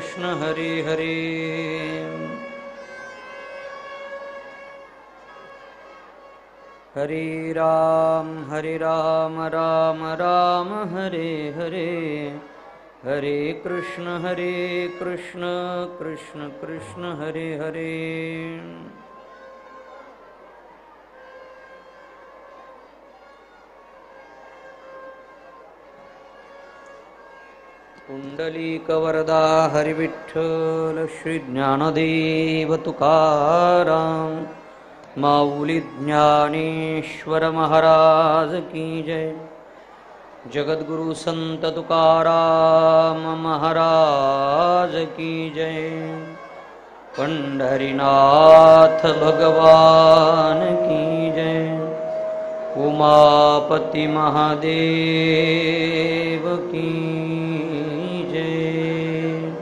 कृष्ण हरे हरे। हरे राम राम राम हरे हरे, हरे कृष्ण कृष्ण कृष्ण हरे हरे। पुंडलीकवरदा हरिविठ्ठल श्री ज्ञानदेव तुकाराम, माऊली ज्ञानेश्वर महाराज की जय। जगद्गुरु संत तुकाराम महाराज की जय। पंढरीनाथ भगवान की जय। उमापति महादेव की जय।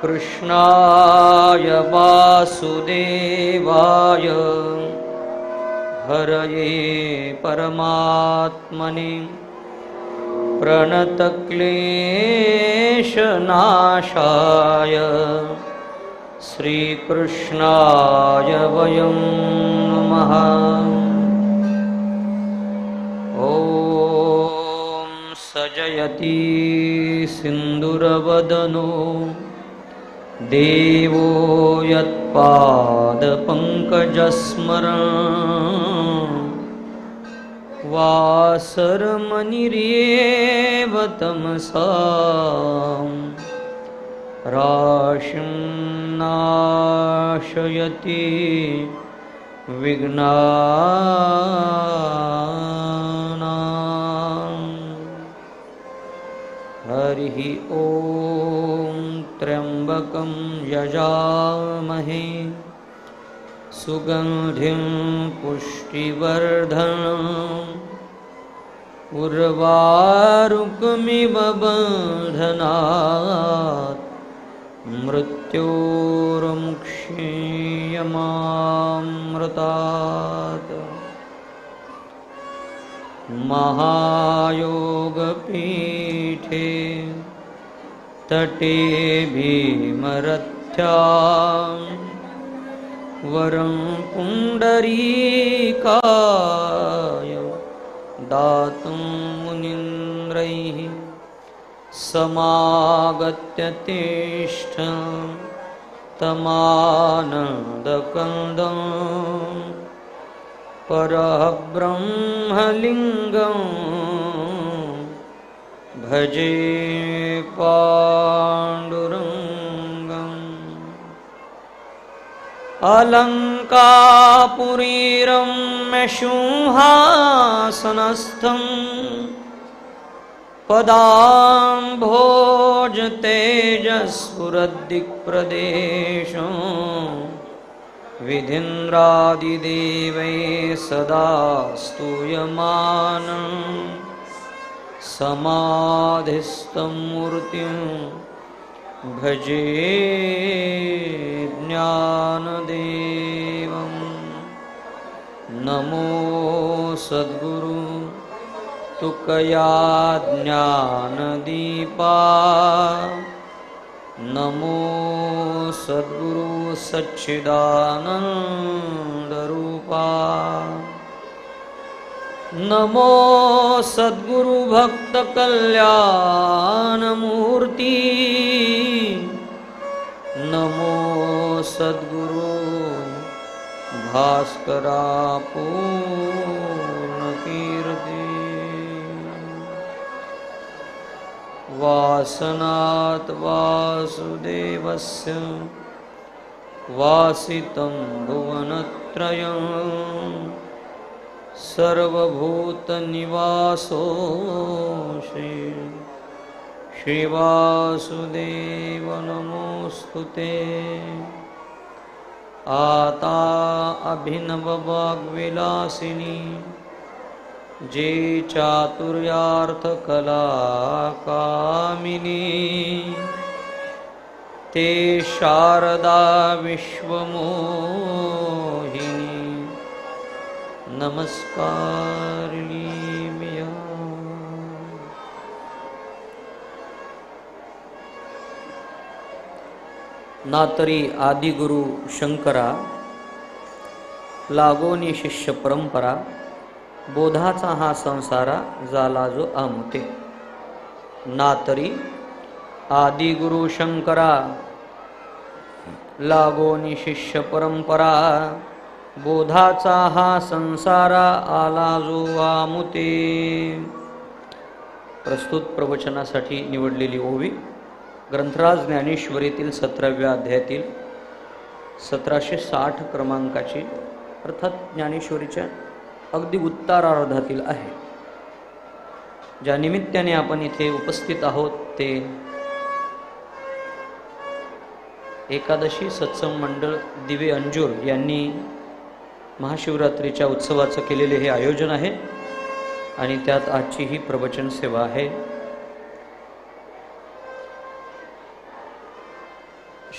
कृष्णाय वासुदेवाय हरये परमात्मने, प्रणतक्लेशनाशाय श्रीकृष्णाय वयं नमः। ॐ सजयति सिन्दूरवदनो देवो यत्पादपङ्कजस्मरणं, वासरमणिरेव तमसा राशिं नाशयति विघ्नानां। हरिः ॐ त्र्यम्बकं यजामहे सुगन्धिं पुष्टिवर्धनम्, उर्वारुकमिव बन्धनात् मृत्योर्मुक्षीयमामृतात्। महायोगपीठे तटे भीमरथ्यां, वरं पुण्डरीकाय दातुं मुनीन्द्रैः समागत्य तिष्ठ तमानन्दकन्दं, परब्रह्मलिङ्गं भजे पाण्डुरङ्गम्। अलङ्कापुरीरम्यसिंहासनस्थं, पदाम्भोजतेजस्फुरद्दिक्प्रदेशं, विधीन्द्रादिदेवैः सदा स्तूयमानं, समाधिस्थं मूर्तिं भजे ज्ञानदेवं। नमो सद्गुरु तुकया ज्ञानदीपा, नमो सद्गुरु सच्चिदानन्दरूपा, नमो सद्गुरु भक्तकल्याणमूर्ति, नमो सद्गुरु भास्करा पूर्णकीर्ति। वासनात् वासुदेवस्य वासितं भुवनत्रयं, सर्वभूतनिवासोऽसि श्रीवासुदेव नमोऽस्तुते। आता अभिनववाग्विलासिनी, जे चातुर्यार्थकला कामिनी, ते शारदा विश्वमोहिनी, नमस्कारिणी। ना तरी आदिगुरु शंकरा, लागोनी शिष्य परंपरा, बोधाचा हा संसारा झाला जो आमुते. ना तरी आदिगुरु शंकरा, लागोनी शिष्य परंपरा, बोधाचा हा संसारा आला जो आमुते. प्रस्तुत प्रवचनासाठी निवडलेली ओवी ग्रंथराज ज्ञानेश्वरीतील 17व्या अध्यायातील 1760 क्रमांकाची, अर्थात ज्ञानेश्वरीच्या अगदी उत्तरार्धातील आहे. ज्या निमित्ताने आपण इथे उपस्थित आहोत ते एकादशी सत्संग मंडळ दिवे अंजूर यांनी महाशिवरात्रीच्या उत्सवाचं केलेले हे आयोजन आहे आणि त्यात आजची ही प्रवचन सेवा आहे.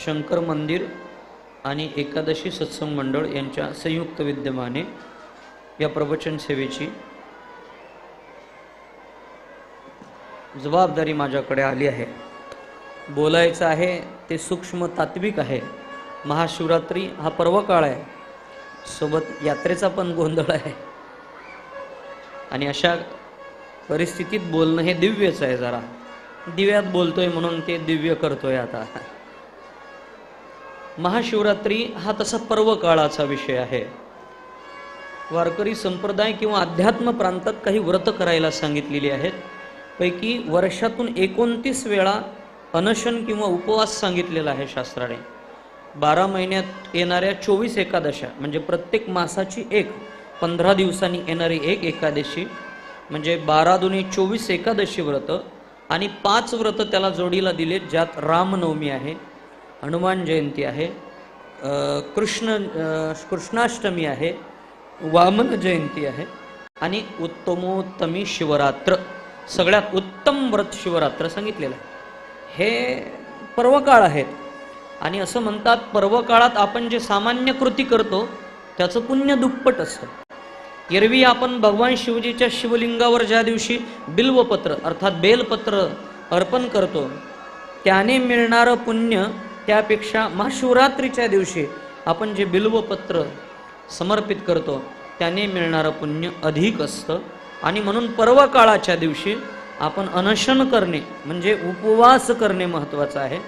शंकर मंदिर आणि एकादशी सत्संग मंडळ यांच्या संयुक्त विद्यमाने या प्रवचन सेवेची जबाबदारी माझ्याकडे आली आहे. बोलायचं आहे ते सूक्ष्म तात्विक आहे. महाशिवरात्री हा पर्वकाळ आहे, सोबत यात्रेचा पण गोंधळ आहे आणि अशा परिस्थितीत बोलणं हे दिव्यच आहे. जरा दिव्यात बोलतोय म्हणून ते दिव्य करतोय. आता महाशिवरात्री हा तसा पर्वकाळाचा विषय आहे. वारकरी संप्रदाय किंवा अध्यात्म प्रांतात काही व्रत करायला सांगितलेली आहेत. पैकी वर्षातून 29 वेळा अनशन किंवा उपवास सांगितलेला आहे शास्त्राने. 12 महिन्यात येणाऱ्या 24 एकादशा म्हणजे प्रत्येक मासाची एक, 15 दिवसांनी येणारी एक एकादशी म्हणजे 12 दुनी 24 एकादशी व्रत आणि 5 व्रत त्याला जोडीला दिले, ज्यात रामनवमी आहे, हनुमान जयंती आहे, कृष्णाष्टमी आहे, वामन जयंती आहे आणि उत्तमोत्तमी शिवरात्र, सगळ्यात उत्तम व्रत शिवरात्र सांगितलेलं आहे. हे पर्वकाळ आहेत आणि असं म्हणतात पर्वकाळात आपण जे सामान्य कृती करतो त्याचं पुण्य दुप्पट असतं. एरवी आपण भगवान शिवजीच्या शिवलिंगावर ज्या दिवशी बिल्वपत्र अर्थात बेलपत्र अर्पण करतो त्याने मिळणारं पुण्य त्यापेक्षा महाशिवरात्रीच्या दिवशी आपण जे बिल्वपत्र समर्पित करतो त्याने मिळणारं पुण्य अधिक असतं. आणि म्हणून पर्वकाळाच्या दिवशी आपण अनशन करणे म्हणजे उपवास करणे महत्त्वाचं आहे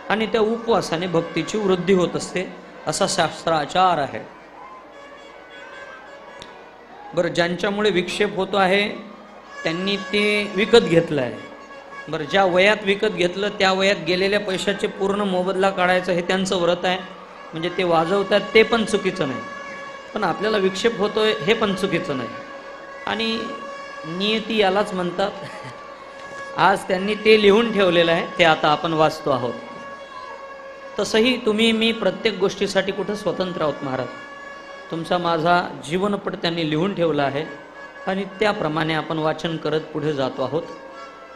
आणि त्या उपवासाने भक्तीची वृद्धी होत असते असा शास्त्राचार आहे. बरं, ज्यांच्यामुळे विक्षेप होतो आहे त्यांनी ते विकत घेतलं आहे. बरं, ज्या वयात विकत घेतलं त्या वयात गेलेल्या पैशाचे पूर्ण मोबदला काढायचं हे त्यांचं व्रत आहे, म्हणजे ते वाजवतात ते पण चुकीचं नाही, पण आपल्याला विक्षेप होतोय हे पण चुकीचं नाही. आणि नियती यालाच म्हणतात. आज त्यांनी ते लिहून ठेवलेलं आहे, ते आता आपण वाचतो आहोत. तसंही तुम्ही मी प्रत्येक गोष्टीसाठी कुठं स्वतंत्र आहोत महाराज. तुमचा माझा जीवनपट त्यांनी लिहून ठेवला आहे आणि त्याप्रमाणे आपण वाचन करत पुढे जातो आहोत.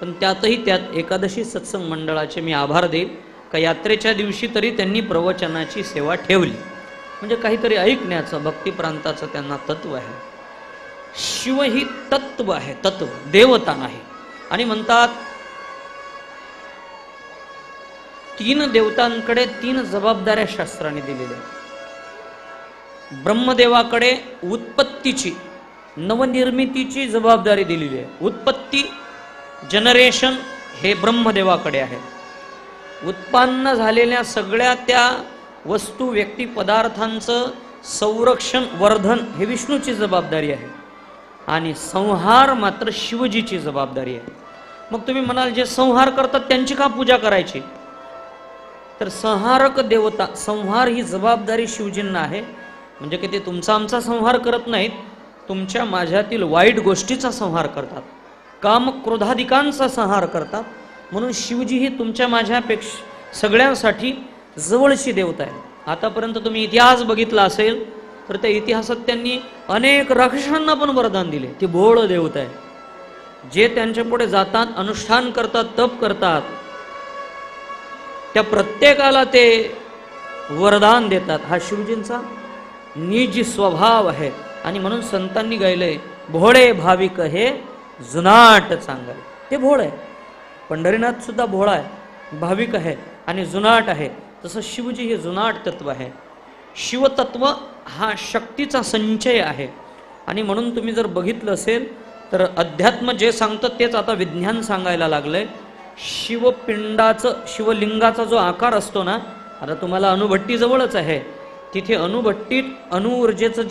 पण त्यात एकादशी सत्संग मंडळाचे मी आभार देईल का यात्रेच्या दिवशी तरी त्यांनी प्रवचनाची सेवा ठेवली, म्हणजे काहीतरी ऐकण्याचं भक्तिप्रांताचं त्यांना तत्व आहे. शिव ही तत्व आहे, तत्व, देवता नाही. आणि म्हणतात 3 देवतांकडे 3 जबाबदाऱ्या शास्त्राने दिलेल्या. ब्रह्मदेवाकडे उत्पत्तीची, नवनिर्मितीची जबाबदारी दिलेली आहे. उत्पत्ती, जनरेशन हे ब्रह्मदेवाकडे आहे. उत्पन्न झालेल्या सगळ्या त्या वस्तू, व्यक्ती, पदार्थांचं संरक्षण, वर्धन हे विष्णूची जबाबदारी आहे आणि संहार मात्र शिवजीची जबाबदारी आहे. मग तुम्ही म्हणाल जे संहार करतात त्यांची का पूजा करायची? तर संहारक देवता, संहार ही जबाबदारी शिवजींना आहे. म्हणजे की ते तुमचा आमचा संहार करत नाहीत, तुमच्या माझ्यातील वाईट गोष्टीचा संहार करतात, काम क्रोधाधिकांचा संहार करतात. म्हणून शिवजी ही तुमच्या माझ्यापेक्षा सगळ्यांसाठी जवळची देवता आहे. आतापर्यंत तुम्ही इतिहास बघितला असेल तर त्या इतिहासात त्यांनी अनेक राक्षसांना पण वरदान दिले. ती भोळ देवता आहे. जे त्यांच्या पुढे जातात, अनुष्ठान करतात, तप करतात, त्या प्रत्येकाला ते वरदान देतात. हा शिवजींचा निज स्वभाव आहे. आणि म्हणून संतांनी गायलंय, भोळे भाविक हे जुनाट चांगले. ते भोळ आहे. पंढरीनाथ सुद्धा भोळा आहे, भाविक आहे आणि जुनाट आहे. तसं शिवजी हे जुनाट तत्व आहे. शिवतत्व हा शक्तीचा संचय आहे. आणि म्हणून तुम्ही जर बघितलं असेल तर अध्यात्म जे सांगतं तेच आता विज्ञान सांगायला लागलंय. शिवपिंडाचं, शिवलिंगाचा जो आकार असतो ना, आता तुम्हाला अणुभट्टी जवळच आहे, तिथे अणुभट्टीत अणुऊर्जेचं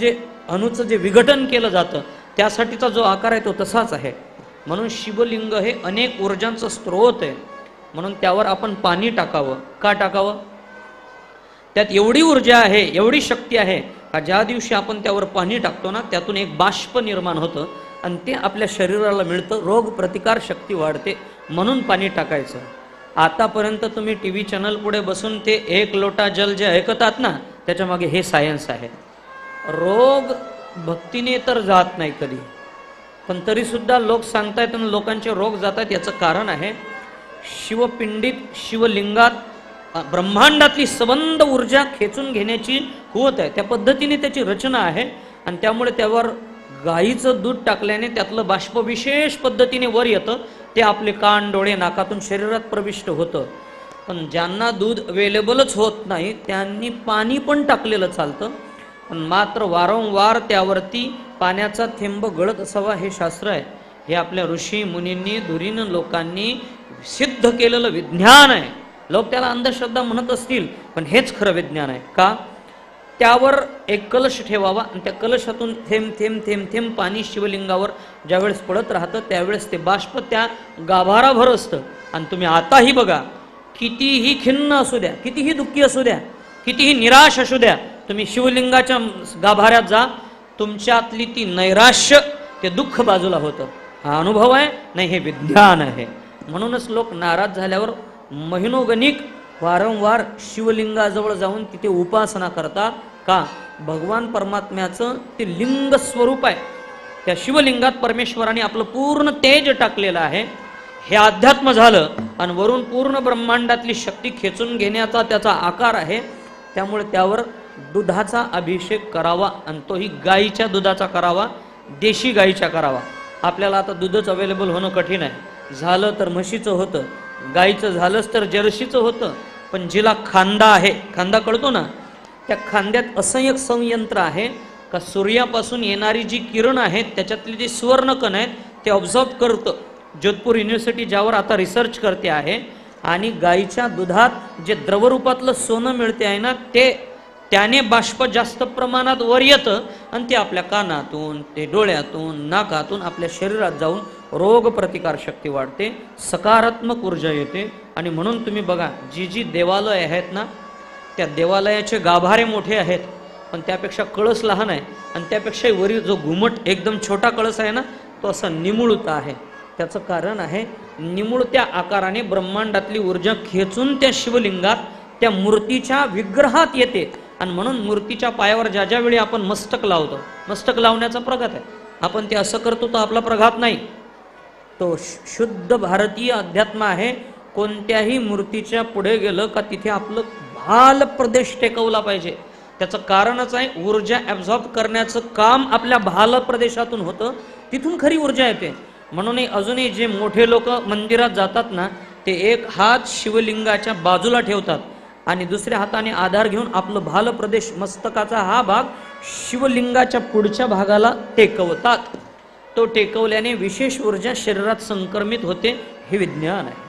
अणुचं जे विघटन केलं जातं त्यासाठीचा जो आकार आहे तो तसाच आहे. म्हणून शिवलिंग हे अनेक ऊर्जांचं स्रोत आहे. म्हणून त्यावर आपण पाणी टाकावं. का टाकावं? त्यात एवढी ऊर्जा आहे, एवढी शक्ती आहे का ज्या दिवशी आपण त्यावर पाणी टाकतो ना, त्यातून एक बाष्प निर्माण होतं आणि ते आपल्या शरीराला मिळतं, रोग प्रतिकार शक्ती वाढते. म्हणून पाणी टाकायचं. आतापर्यंत तुम्ही टी व्ही चॅनल पुढे बसून ते 1 लोटा जल जे ऐकतात ना, त्याच्या मागे हे सायन्स आहे. रोग भक्तीने तर जात नाही कधी, पण तरी सुद्धा लोक सांगतायत आणि लोकांचे रोग जात आहेत. याचं कारण आहे शिवपिंडीत, शिवलिंगात ब्रह्मांडातली सबंध ऊर्जा खेचून घेण्याची कुवत आहे. त्या पद्धतीने त्याची रचना आहे. आणि त्यामुळे त्यावर गाईचं दूध टाकल्याने त्यातलं बाष्प विशेष पद्धतीने वर येतं. ते आपले कान, डोळे, नाकातून शरीरात प्रविष्ट होतं. पण ज्यांना दूध अवेलेबलच होत नाही त्यांनी पाणी पण टाकलेलं चालतं. पण मात्र वारंवार त्यावरती पाण्याचा थेंब गळत असावा हे शास्त्र आहे. हे आपल्या ऋषी मुनींनी, धुरीण लोकांनी सिद्ध केलेलं विज्ञान आहे. लोक त्याला अंधश्रद्धा म्हणत असतील, पण हेच खरं विज्ञान आहे. का? त्यावर एक कलश ठेवावा आणि त्या कलशातून थेंब थेंब थेंब थेंब पाणी शिवलिंगावर ज्यावेळेस पडत राहतं त्यावेळेस ते बाष्प त्या गाभाराभर असतं. आणि तुम्ही आताही बघा, कितीही खिन्न असू द्या, कितीही दुःखी असू द्या, कितीही निराश असू द्या, तुम्ही शिवलिंगाच्या गाभाऱ्यात जा, तुमच्यातली ती नैराश्य, ते दुःख बाजूला होतं. हा अनुभव आहे, नाही हे विज्ञान आहे. म्हणूनच लोक नाराज झाल्यावर महिनोगणिक वारंवार शिवलिंगाजवळ जाऊन तिथे उपासना करतात. का? भगवान परमात्म्याचं ते लिंग स्वरूप आहे. त्या शिवलिंगात परमेश्वराने आपलं पूर्ण तेज टाकलेलं आहे. हे अध्यात्म झालं. आणि वरून पूर्ण ब्रह्मांडातली शक्ती खेचून घेण्याचा त्याचा आकार आहे. त्यामुळे त्यावर दुधाचा अभिषेक करावा आणि तोही गाईच्या दुधाचा करावा, देशी गाईच्या करावा. आपल्याला आता दूधच अवेलेबल होणं कठीण आहे. झालं तर म्हशीचं होतं, गाईचं झालंच तर जर्शीचं होतं. पण जिला खांदा आहे, खांदा कळतो ना, त्या खांद्यात असं एक संयंत्र आहे का सूर्यापासून येणारी जी किरण आहेत त्याच्यातले जे सुवर्णकण आहेत ते ऑब्झर्व करतं. जोधपूर युनिव्हर्सिटी ज्यावर आता रिसर्च करते आहे. आणि गाईच्या दुधात जे द्रवरूपातलं सोनं मिळते आहे ना, त्याने बाष्प जास्त प्रमाणात वर येतं आणि ते आपल्या कानातून, ते डोळ्यातून, नाकातून आपल्या शरीरात जाऊन रोग प्रतिकार शक्ती वाढते, सकारात्मक ऊर्जा येते. आणि म्हणून तुम्ही बघा, जी जी देवालय आहेत ना, त्या देवालयाचे गाभारे मोठे आहेत पण त्यापेक्षा कळस लहान आहे. आणि त्यापेक्षा वरील जो घुमट एकदम छोटा कळस आहे ना, तो असा निमुळता आहे. त्याचं कारण आहे निमुळत्या आकाराने ब्रह्मांडातली ऊर्जा खेचून त्या शिवलिंगात, त्या मूर्तीच्या विग्रहात येते. आणि म्हणून मूर्तीच्या पायावर ज्या ज्या वेळी आपण मस्तक लावतो, मस्तक लावण्याचा प्रघात आहे. आपण ते असं करतो तर आपला प्रघात नाही, तो शुद्ध भारतीय अध्यात्म आहे. कोणत्याही मूर्तीच्या पुढे गेलं का तिथे आपलं भाल प्रदेश टेकवला पाहिजे. त्याचं कारणच आहे ऊर्जा ॲब्झॉर्ब करण्याचं काम आपल्या भाल प्रदेशातून होतं, तिथून खरी ऊर्जा येते. म्हणून अजूनही जे मोठे लोक मंदिरात जातात ना, ते एक हात शिवलिंगाच्या बाजूला ठेवतात आणि दुसऱ्या हाताने आधार घेऊन आपलं भाल प्रदेश, मस्तकाचा हा भाग शिवलिंगाच्या पुढच्या भागाला टेकवतात. तो टेकवल्याने विशेष ऊर्जा शरीरात संक्रमित होते. हे विज्ञान आहे.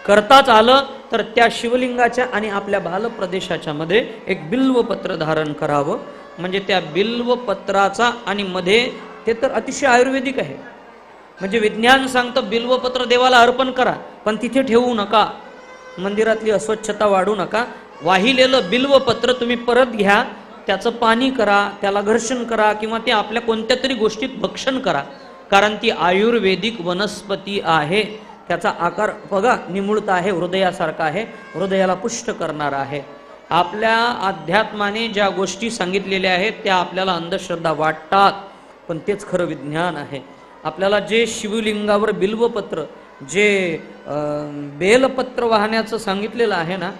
करताच आलं तर त्या शिवलिंगाच्या आणि आपल्या भाल प्रदेशाच्या मध्ये एक बिल्वपत्र धारण करावं. म्हणजे त्या बिल्वपत्राचा आणि मध्ये ते तर अतिशय आयुर्वेदिक आहे. म्हणजे विज्ञान सांगतं बिल्वपत्र देवाला अर्पण करा, पण तिथे ठेवू नका, मंदिरातली अस्वच्छता वाढू नका. वाहिलेलं बिल्वपत्र तुम्ही परत घ्या, त्याचं पाणी करा, त्याला घर्षण करा किंवा ते आपल्या कोणत्या तरी गोष्टीत भक्षण करा. कारण ती आयुर्वेदिक वनस्पती आहे. त्याचा आकार बघा, निमुळता आहे, हृदयासारखा आहे, हृदयाला पुष्ट करणारा आहे. आपल्या अध्यात्माने ज्या गोष्टी सांगितलेल्या आहेत त्या आपल्याला अंधश्रद्धा वाटतात, पण तेच खरं विज्ञान आहे. आपल्याला जे शिवलिंगावर बिल्वपत्र, जे बेलपत्र वाहण्याचं सांगितलेलं आहे ना,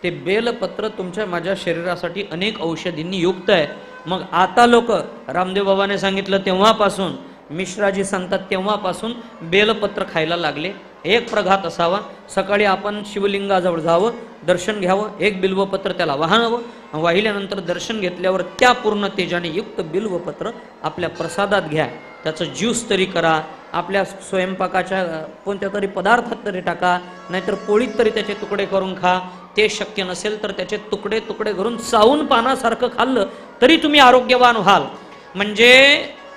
ते बेलपत्र तुमच्या माझ्या शरीरासाठी अनेक औषधींनी युक्त आहे. मग आता लोक रामदेव बाबाने सांगितलं तेव्हापासून, मिश्राजी सांगतात तेव्हापासून बेलपत्र खायला लागले. एक प्रघात असावा. सकाळी आपण शिवलिंगाजवळ जावं, दर्शन घ्यावं, एक बिल्वपत्र त्याला वाहावं. वाहिल्यानंतर दर्शन घेतल्यावर त्या पूर्ण तेजाने युक्त बिल्वपत्र आपल्या प्रसादात घ्या. त्याचं ज्यूस तरी करा, आपल्या स्वयंपाकाच्या कोणत्या तरी पदार्थात तरी टाका, नाहीतर पोळीत तरी त्याचे तुकडे करून खा. ते शक्य नसेल तर त्याचे तुकडे तुकडे करून चावून पानासारखं खाल्लं तरी तुम्ही आरोग्यवान व्हाल. म्हणजे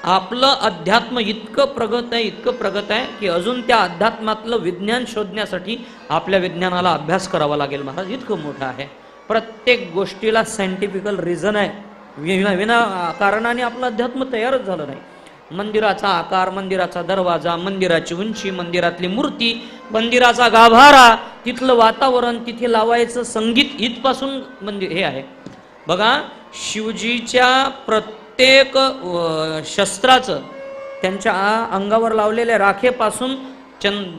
आपलं अध्यात्म इतकं प्रगत आहे, इतकं प्रगत आहे की अजून त्या अध्यात्मातलं विज्ञान शोधण्यासाठी आपल्या विज्ञानाला अभ्यास करावा लागेल महाराज. इतकं मोठं आहे. प्रत्येक गोष्टीला सायंटिफिकल रिझन आहे. विना कारणाने आपलं अध्यात्म तयारच झालं नाही. मंदिराचा आकार, मंदिराचा दरवाजा, मंदिराची उंची, मंदिरातली मूर्ती, मंदिराचा गाभारा, तिथलं वातावरण, तिथे लावायचं संगीत, इथपासून मंदिर हे आहे. बघा, शिवजीच्या प्रत्येक शस्त्राचं, त्यांच्या अंगावर लावलेल्या राखेपासून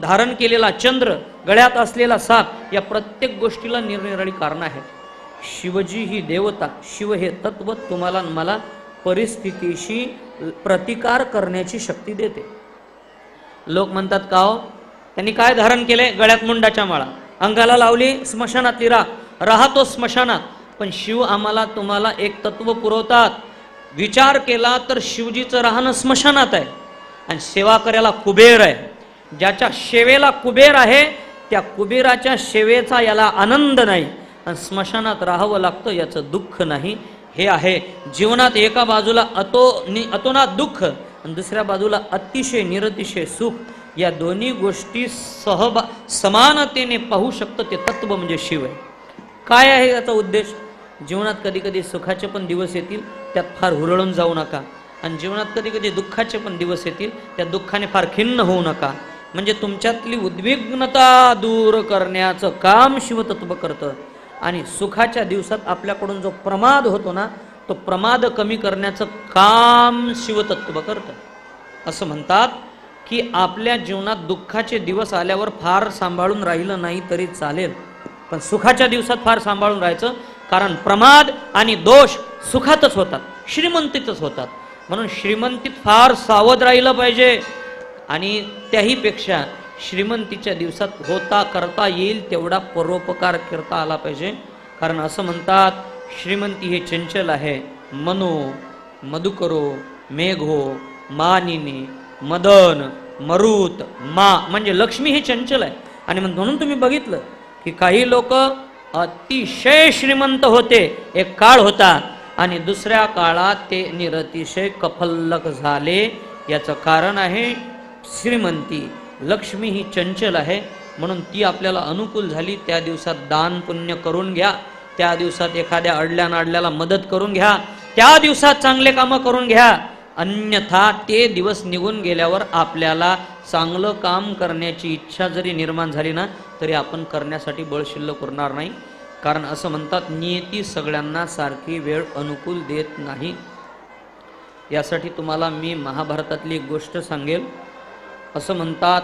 धारण केलेला चंद्र, गळ्यात असलेला साप, या प्रत्येक गोष्टीला निरनिराळी कारणं आहेत. शिवजी ही देवता, शिव हे तत्व तुम्हाला मला परिस्थितीशी प्रतिकार करण्याची शक्ती देते. लोक म्हणतात का हो, त्यांनी काय धारण केले? गळ्यात मुंडाच्या माळा, अंगाला लावली स्मशानातली राख, राहतो स्मशानात. पण शिव आम्हाला तुम्हाला एक तत्व पुरवतात. विचार केला तर शिवजीचं राहणं स्मशानात आहे आणि सेवा करायला कुबेर आहे. ज्याच्या सेवेला कुबेर आहे त्या कुबेराच्या सेवेचा याला आनंद नाही आणि स्मशानात राहावं लागतं याचं दुःख नाही. हे आहे जीवनात. एका बाजूला अतोनात दुःख आणि दुसऱ्या बाजूला अतिशय निरतिशय सुख. या दोन्ही गोष्टी समानतेने पाहू शकतं ते तत्व म्हणजे शिव आहे. काय आहे याचा उद्देश? जीवनात कधी कधी सुखाचे पण दिवस येतील, त्यात फार हुरळून जाऊ नका. आणि जीवनात कधी कधी दुःखाचे पण दिवस येतील, त्या दुःखाने फार खिन्न होऊ नका. म्हणजे तुमच्यातली उद्विग्नता दूर करण्याचं काम शिवतत्व करतं. आणि सुखाच्या दिवसात आपल्याकडून जो प्रमाद होतो ना, तो प्रमाद कमी करण्याचं काम शिवतत्व करतं. असं म्हणतात की आपल्या जीवनात दुःखाचे दिवस आल्यावर फार सांभाळून राहिलं नाही तरी चालेल, पण सुखाच्या दिवसात फार सांभाळून राहायचं. कारण प्रमाद आणि दोष सुखातच होतात, श्रीमंतीतच होतात. म्हणून श्रीमंतीत फार सावध राहिलं पाहिजे. आणि त्याहीपेक्षा श्रीमंतीच्या दिवसात करता येईल तेवढा परोपकार करता आला पाहिजे. कारण असं म्हणतात, श्रीमंती हे चंचल आहे. मनो मधुकरो मेघो मानिनी मदन मरुत मा, म्हणजे लक्ष्मी हे चंचल आहे. आणि म्हणून तुम्ही बघितलं की काही लोक अतिशय श्रीमंत होते, एक काळ होता, आणि दुसऱ्या काळात ते निरतिशय कफल्लक झाले. याचं कारण आहे श्रीमंती. लक्ष्मी ही चंचल आहे, म्हणून ती आपल्याला अनुकूल झाली. त्या दिवसात दान पुण्य करून घ्या, त्या दिवसात एखाद्या अडल्याला मदत करून घ्या, त्या दिवसात चांगले कामं करून घ्या. अन्यथा ते दिवस निघून गेल्यावर आपल्याला चांगलं काम करण्याची इच्छा जरी निर्माण झाली ना, तरी आपण करण्यासाठी बळ शिल्लक उरणार नाही. कारण असं म्हणतात, नियती सगळ्यांना सारखी वेळ अनुकूल देत नाही. यासाठी तुम्हाला मी महाभारतातली एक गोष्ट सांगेल. असं म्हणतात,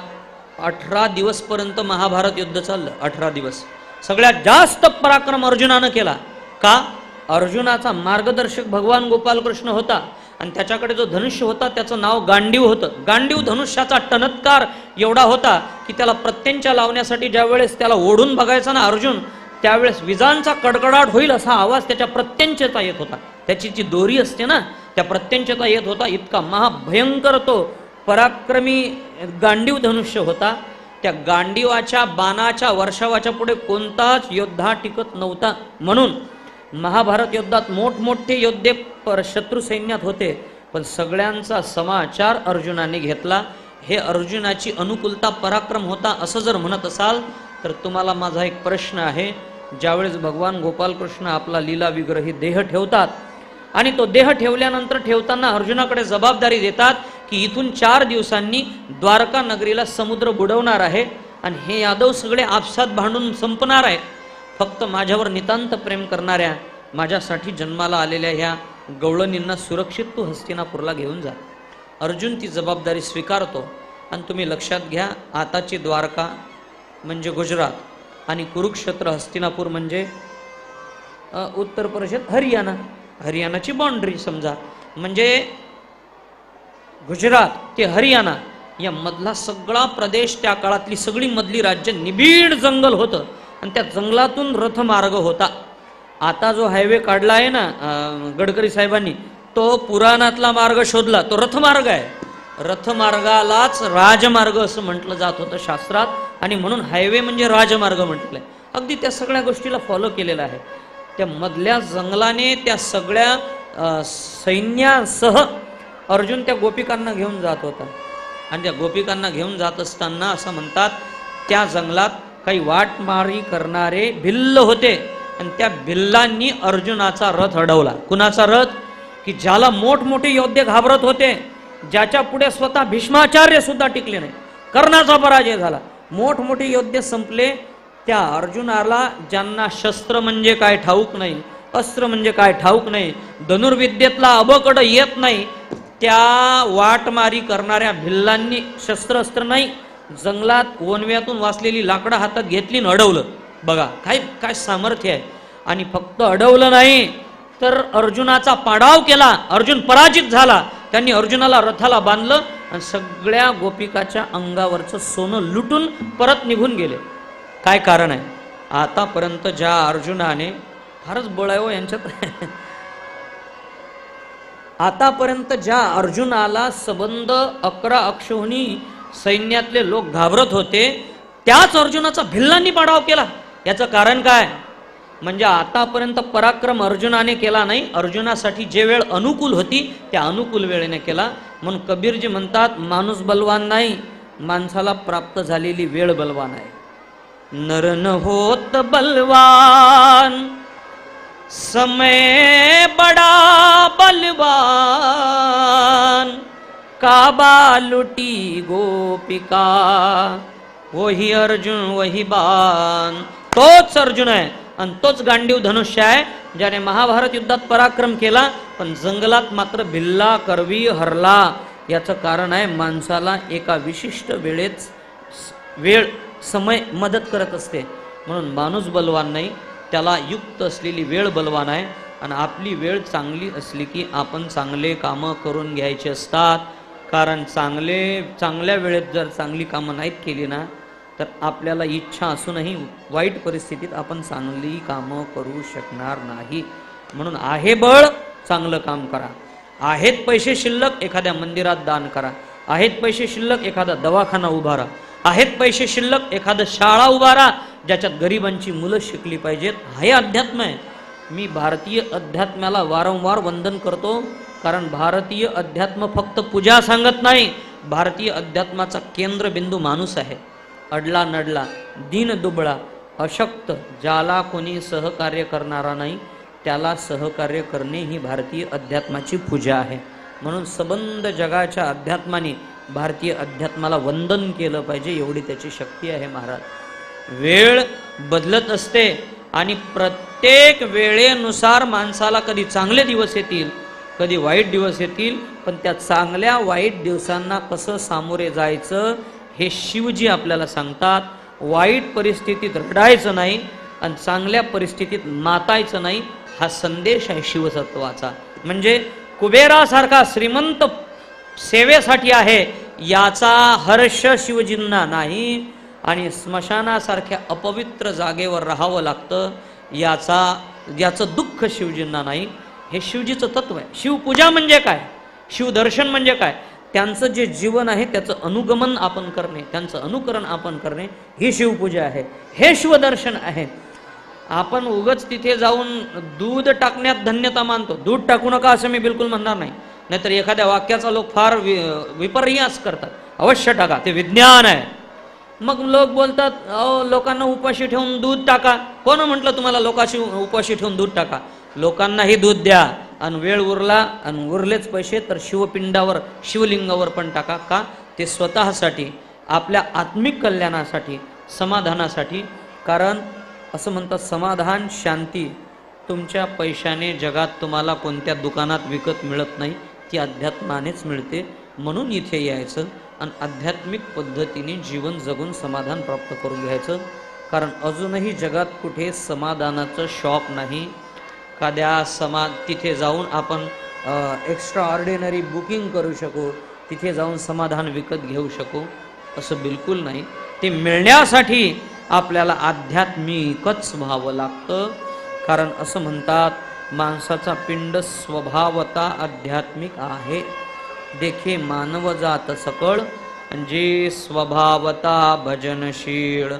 18 दिवसपर्यंत महाभारत युद्ध चाललं. 18 दिवस. सगळ्यात जास्त पराक्रम अर्जुनानं केला. का? अर्जुनाचा मार्गदर्शक भगवान गोपाल कृष्ण होता आणि त्याच्याकडे जो धनुष्य होता त्याचं नाव गांडीव होतं. गांडीव धनुष्याचा टणत्कार एवढा होता की त्याला प्रत्यंचा लावण्यासाठी ज्या वेळेस त्याला ओढून बघायचा ना अर्जुन, त्यावेळेस विजांचा कडकडाट होईल असा आवाज त्याच्या प्रत्यंचेचा येत होता. त्याची जी दोरी असते ना, त्या प्रत्यंचेचा येत होता. इतका महाभयंकर तो पराक्रमी गांडीव धनुष्य होता. त्या गांडीवाच्या बाणाच्या वर्षावाच्या पुढे कोणताच योद्धा टिकत नव्हता. म्हणून महाभारत युद्धात मोठमोठे योद्धे शत्रू सैन्यात होते, पण सगळ्यांचा समाचार अर्जुनाने घेतला. हे अर्जुनाची अनुकूलता पराक्रम होता असं जर म्हणत असाल तर तुम्हाला माझा एक प्रश्न आहे. ज्यावेळेस भगवान गोपालकृष्ण आपला लीला विग्रही देह ठेवतात आणि तो देह ठेवल्यानंतर ठेवताना अर्जुनाकडे जबाबदारी देतात की इथून 4 दिवसांनी द्वारका नगरीला समुद्र बुडवणार आहे आणि हे यादव सगळे आपसात भांडून संपणार आहेत. फक्त माझ्यावर नितांत प्रेम करणाऱ्या, माझ्यासाठी जन्माला आलेल्या ह्या गवळणींना सुरक्षित तू हस्तिनापूरला घेऊन जा. अर्जुन ती जबाबदारी स्वीकारतो. आणि तुम्ही लक्षात घ्या, आताची द्वारका म्हणजे गुजरात आणि कुरुक्षेत्र हस्तिनापूर म्हणजे उत्तर प्रदेशात हरियाणाची बाउंड्री समजा. म्हणजे गुजरात ते हरियाणा या मधला सगळा प्रदेश, त्या काळातली सगळी मधली राज्य निबिड जंगल होतं आणि त्या जंगलातून रथमार्ग होता. आता जो हायवे काढला आहे ना गडकरी साहेबांनी, तो पुराणातला मार्ग शोधला, तो रथमार्ग आहे. रथमार्गालाच राजमार्ग असं म्हटलं जात होतं शास्त्रात, आणि म्हणून हायवे म्हणजे राजमार्ग म्हटलंय. अगदी त्या सगळ्या गोष्टीला फॉलो केलेलं आहे. त्या मधल्या जंगलाने त्या सगळ्या सैन्यासह अर्जुन त्या गोपिकांना घेऊन जात होता. आणि त्या गोपिकांना घेऊन जात असताना असं म्हणतात, त्या जंगलात काही वाटमारी करणारे भिल्ल होते आणि त्या भिल्लांनी अर्जुनाचा रथ अडवला. कुणाचा रथ? की ज्याला मोठमोठे योद्धे घाबरत होते, ज्याच्या पुढे स्वतः भीष्माचार्य सुद्धा टिकले नाही, कर्णाचा पराजय झाला, मोठमोठे योद्धे संपले. त्या अर्जुनाला, ज्यांना शस्त्र म्हणजे काय ठाऊक नाही, अस्त्र म्हणजे काय ठाऊक नाही, धनुर्विद्येतला अबकड येत नाही, त्या वाटमारी करणाऱ्या भिल्लांनी, शस्त्र अस्त्र नाही, जंगलात वनव्यातून वाचलेली लाकडं हातात घेतली आणि अडवलं. बघा काय काय सामर्थ्य आहे. आणि फक्त अडवलं नाही तर अर्जुनाचा पाडाव केला. अर्जुन पराजित झाला. त्यांनी अर्जुनाला रथाला बांधलं आणि सगळ्या गोपिकाच्या अंगावरचं सोनं लुटून परत निघून गेले. काय कारण आहे? आतापर्यंत ज्या अर्जुनाने, फारच बळ आहे हो यांच्यात, आतापर्यंत ज्या अर्जुनाला सबंध 11 अक्षौहिणी सैन्यातले लोक घाबरत होते, त्याच अर्जुनाचा भिल्लांनी पाडाव केला. याचं कारण काय? म्हणजे आतापर्यंत पराक्रम अर्जुनाने केला नाही, अर्जुनासाठी जे वेळ अनुकूल होती त्या अनुकूल वेळेने केला. म्हणून कबीरजी म्हणतात, माणूस बलवान नाही, माणसाला प्राप्त झालेली वेळ बलवान आहे. नर न होत बलवान, समय बड़ा बलवान, काबा लुटी गोपिका, वही अर्जुन वही बाण. तोच अर्जुन आहे आणि तोच गांडीव धनुष्य आहे ज्याने महाभारत युद्धात पराक्रम केला, पण जंगलात मात्र भिल्ला करवी हरला. याचं कारण आहे, माणसाला एका विशिष्ट वेळेत वेळ, समय मदत करत असते. म्हणून माणूस बलवान नाही, त्याला युक्त असलेली वेळ बलवान आहे. आणि आपली वेळ चांगली असली की आपण चांगले कामं करून घ्यायचे असतात. कारण चांगल्या वेळेत जर चांगली कामं नाहीत केली ना, तर आपल्याला इच्छा असूनही वाईट परिस्थितीत आपण चांगली कामं करू शकणार नाही. म्हणून आहे बळ, चांगलं काम करा. आहेत पैसे शिल्लक, एखाद्या मंदिरात दान करा. आहेत पैसे शिल्लक, एखादा दवाखाना उभारा. आहेत पैसे शिल्लक, एखादं शाळा उभारा ज्याच्यात गरिबांची मुलं शिकली पाहिजेत. हे अध्यात्म आहे. मी भारतीय अध्यात्माला वारंवार वंदन करतो, कारण भारतीय अध्यात्म फक्त पूजा सांगत नाही, भारतीय अध्यात्माचा केंद्रबिंदू माणूस आहे. अडला नडला, दीन दुबळा, अशक्त, ज्याला कोणी सहकार्य करणारा नाही त्याला सहकार्य करणे ही भारतीय अध्यात्माची पूजा आहे. म्हणून सबंध जगाच्या अध्यात्माने भारतीय अध्यात्माला वंदन केलं पाहिजे, एवढी त्याची शक्ती आहे महाराज. वेळ बदलत असते आणि प्रत्येक वेळेनुसार माणसाला कधी चांगले दिवस येतील, कधी वाईट दिवस येतील, पण त्या चांगल्या वाईट दिवसांना कसं सामोरे जायचं हे शिवजी आपल्याला सांगतात. वाईट परिस्थितीत रडायचं नाही आणि चांगल्या परिस्थितीत मातायचं नाही, हा संदेश आहे शिवसत्वाचा. म्हणजे कुबेरासारखा श्रीमंत सेवेसाठी आहे याचा हर्ष शिवजींना नाही, आणि स्मशानासारख्या अपवित्र जागेवर राहावं लागतं याचं दुःख शिवजींना नाही. हे शिवजीचं तत्व आहे. शिवपूजा म्हणजे काय, शिवदर्शन म्हणजे काय, त्यांचं जे जीवन आहे त्याचं अनुगमन आपण करणे, त्यांचं अनुकरण आपण करणे, ही शिवपूजा आहे, हे शिवदर्शन आहे. आपण उगच तिथे जाऊन दूध टाकण्यात धन्यता मानतो. दूध टाकू नका असं मी बिलकुल म्हणणार नाही, नाहीतर एखाद्या वाक्याचा लोक फार विपर्यास करतात. अवश्य टाका, ते विज्ञान आहे. मग लोक बोलतात, अहो लोकांना उपाशी ठेवून दूध टाका. कोण म्हटलं तुम्हाला लोकांशी उपाशी ठेवून दूध टाका? लोकांनाही दूध द्या आणि वेळ उरला आणि उरलेच पैसे तर शिवपिंडावर, शिवलिंगावर पण टाका. का? ते स्वतःसाठी, आपल्या आत्मिक कल्याणासाठी, समाधानासाठी. कारण असं म्हणतात, समाधान, शांती तुमच्या पैशाने जगात तुम्हाला कोणत्या दुकानात विकत मिळत नाही, ती अध्यात्मानेच मिळते. म्हणून इथे यायचं आणि आध्यात्मिक पद्धतीने जीवन जगून समाधान प्राप्त करून घ्यायचं. कारण अजूनही जगात कुठे समाधानाचं शॉप नाही. तिथे जाऊन आपण एक्स्ट्रा ऑर्डिनरी बुकिंग करू शकू, तिथे जाऊन समाधान विकत घेऊ शकू असं बिलकुल नाही. ते मिळण्यासाठी आपल्याला आध्यात्मिकच व्हावं लागतं. कारण असं म्हणतात माणसाचा पिंड स्वभावता आध्यात्मिक आहे. देखे मानव जात सकळ जे स्वभावता भजनशील.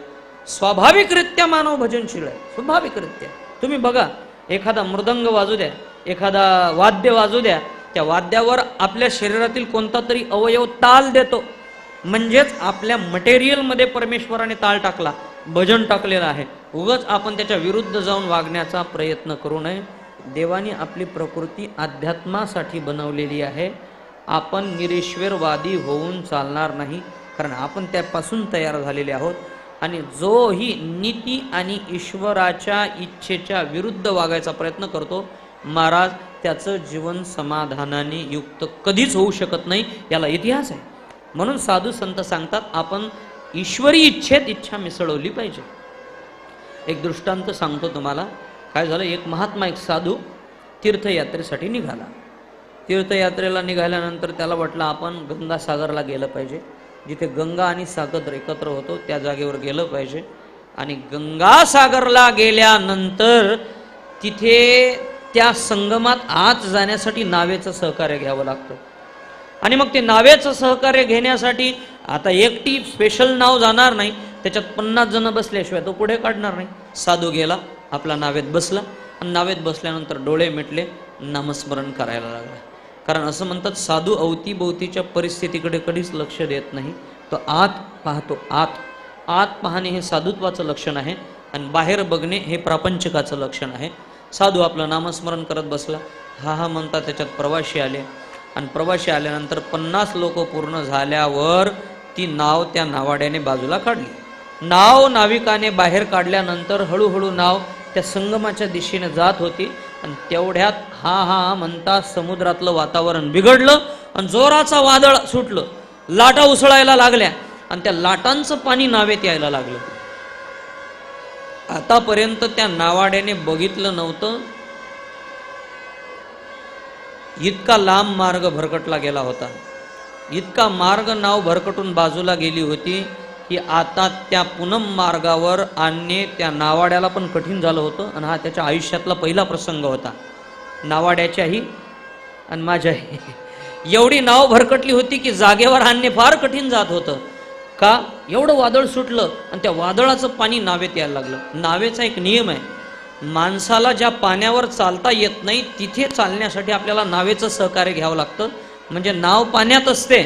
स्वाभाविकरित्या मानव भजनशील आहे, स्वाभाविकरित्या. तुम्ही बघा, एखादा मृदंग वाजू द्या, एखादा वाद्य वाजू द्या, त्या वाद्यावर आपल्या शरीरातील कोणता तरी अवयव ताल देतो. म्हणजेच आपल्या मटेरियलमध्ये परमेश्वराने ताल टाकला, भजन टाकलेलं आहे. उगाच आपण त्याच्या विरुद्ध जाऊन वागण्याचा प्रयत्न करू नये. देवाने आपली प्रकृती अध्यात्मासाठी बनवलेली आहे. आपण निरीश्वरवादी होऊन चालणार नाही, कारण आपण त्यापासून तयार झालेले आहोत. आणि जोही नीती आणि ईश्वराच्या इच्छेच्या विरुद्ध वागायचा प्रयत्न करतो, महाराज त्याचं जीवन समाधानाने युक्त कधीच होऊ शकत नाही. याला इतिहास आहे. म्हणून साधू संत सांगतात आपण ईश्वरी इच्छेत इच्छा मिसळवली पाहिजे. एक दृष्टांत सांगतो तुम्हाला. काय झालं, एक महात्मा, एक साधू तीर्थयात्रेसाठी निघाला. तीर्थयात्रेला निघाल्यानंतर त्याला वाटलं आपण गंगासागरला गेलं पाहिजे. जिथे गंगा आणि सागर एकत्र होतो त्या जागेवर गेलं पाहिजे. आणि गंगासागरला गेल्यानंतर तिथे त्या संगमात आत जाण्यासाठी नावेचं सहकार्य घ्यावं लागतं. आणि मग ते नावेचं सहकार्य घेण्यासाठी आता एकटी स्पेशल नाव जाणार नाही, त्याच्यात 50 जण बसल्याशिवाय तो पुढे काढणार नाही. साधू गेला, आपला नावेत बसला आणि नावेत बसल्यानंतर डोळे मिटले, नामस्मरण करायला लागला. कारण असं म्हणतात साधू अवतीभोवतीच्या परिस्थितीकडे कधीच लक्ष देत नाही, तो आत पाहतो. आत पाहणे हे साधुत्वाचं लक्षण आहे आणि बाहेर बघणे हे प्रापंचिकाचं लक्षण आहे. साधू आपलं नामस्मरण करत बसला. हा म्हणतात त्याच्यात प्रवासी आले आणि प्रवासी आल्यानंतर 50 लोक पूर्ण झाल्यावर ती नाव त्या नावाड्याने बाजूला काढली. नाव नाविकाने बाहेर काढल्यानंतर हळूहळू नाव त्या संगमाच्या दिशेने जात होती. आणि तेवढ्यात हा म्हणता समुद्रातलं वातावरण बिघडलं आणि जोराचा वादळ सुटलं, लाटा उसळायला लागल्या आणि त्या लाटांचं पाणी नावेत यायला लागलं. आतापर्यंत त्या नावाड्याने बघितलं नव्हतं इतका लांब मार्ग भरकटला गेला होता. इतका मार्ग नाव भरकटून बाजूला गेली होती की आता त्या पूनम मार्गावर आणणे त्या नावाड्याला पण कठीण झालं होतं. आणि हा त्याच्या आयुष्यातला पहिला प्रसंग होता, नावाड्याच्याही आणि माझ्याही. एवढी नाव भरकटली होती की जागेवर आणणे फार कठीण जात होतं. का? एवढं वादळ सुटलं आणि त्या वादळाचं पाणी नावेत यायला लागलं. नावेचा एक नियम आहे, माणसाला ज्या पाण्यावर चालता येत नाही तिथे चालण्यासाठी आपल्याला नावेचं सहकार्य घ्यावं लागतं. म्हणजे नाव पाण्यात असते,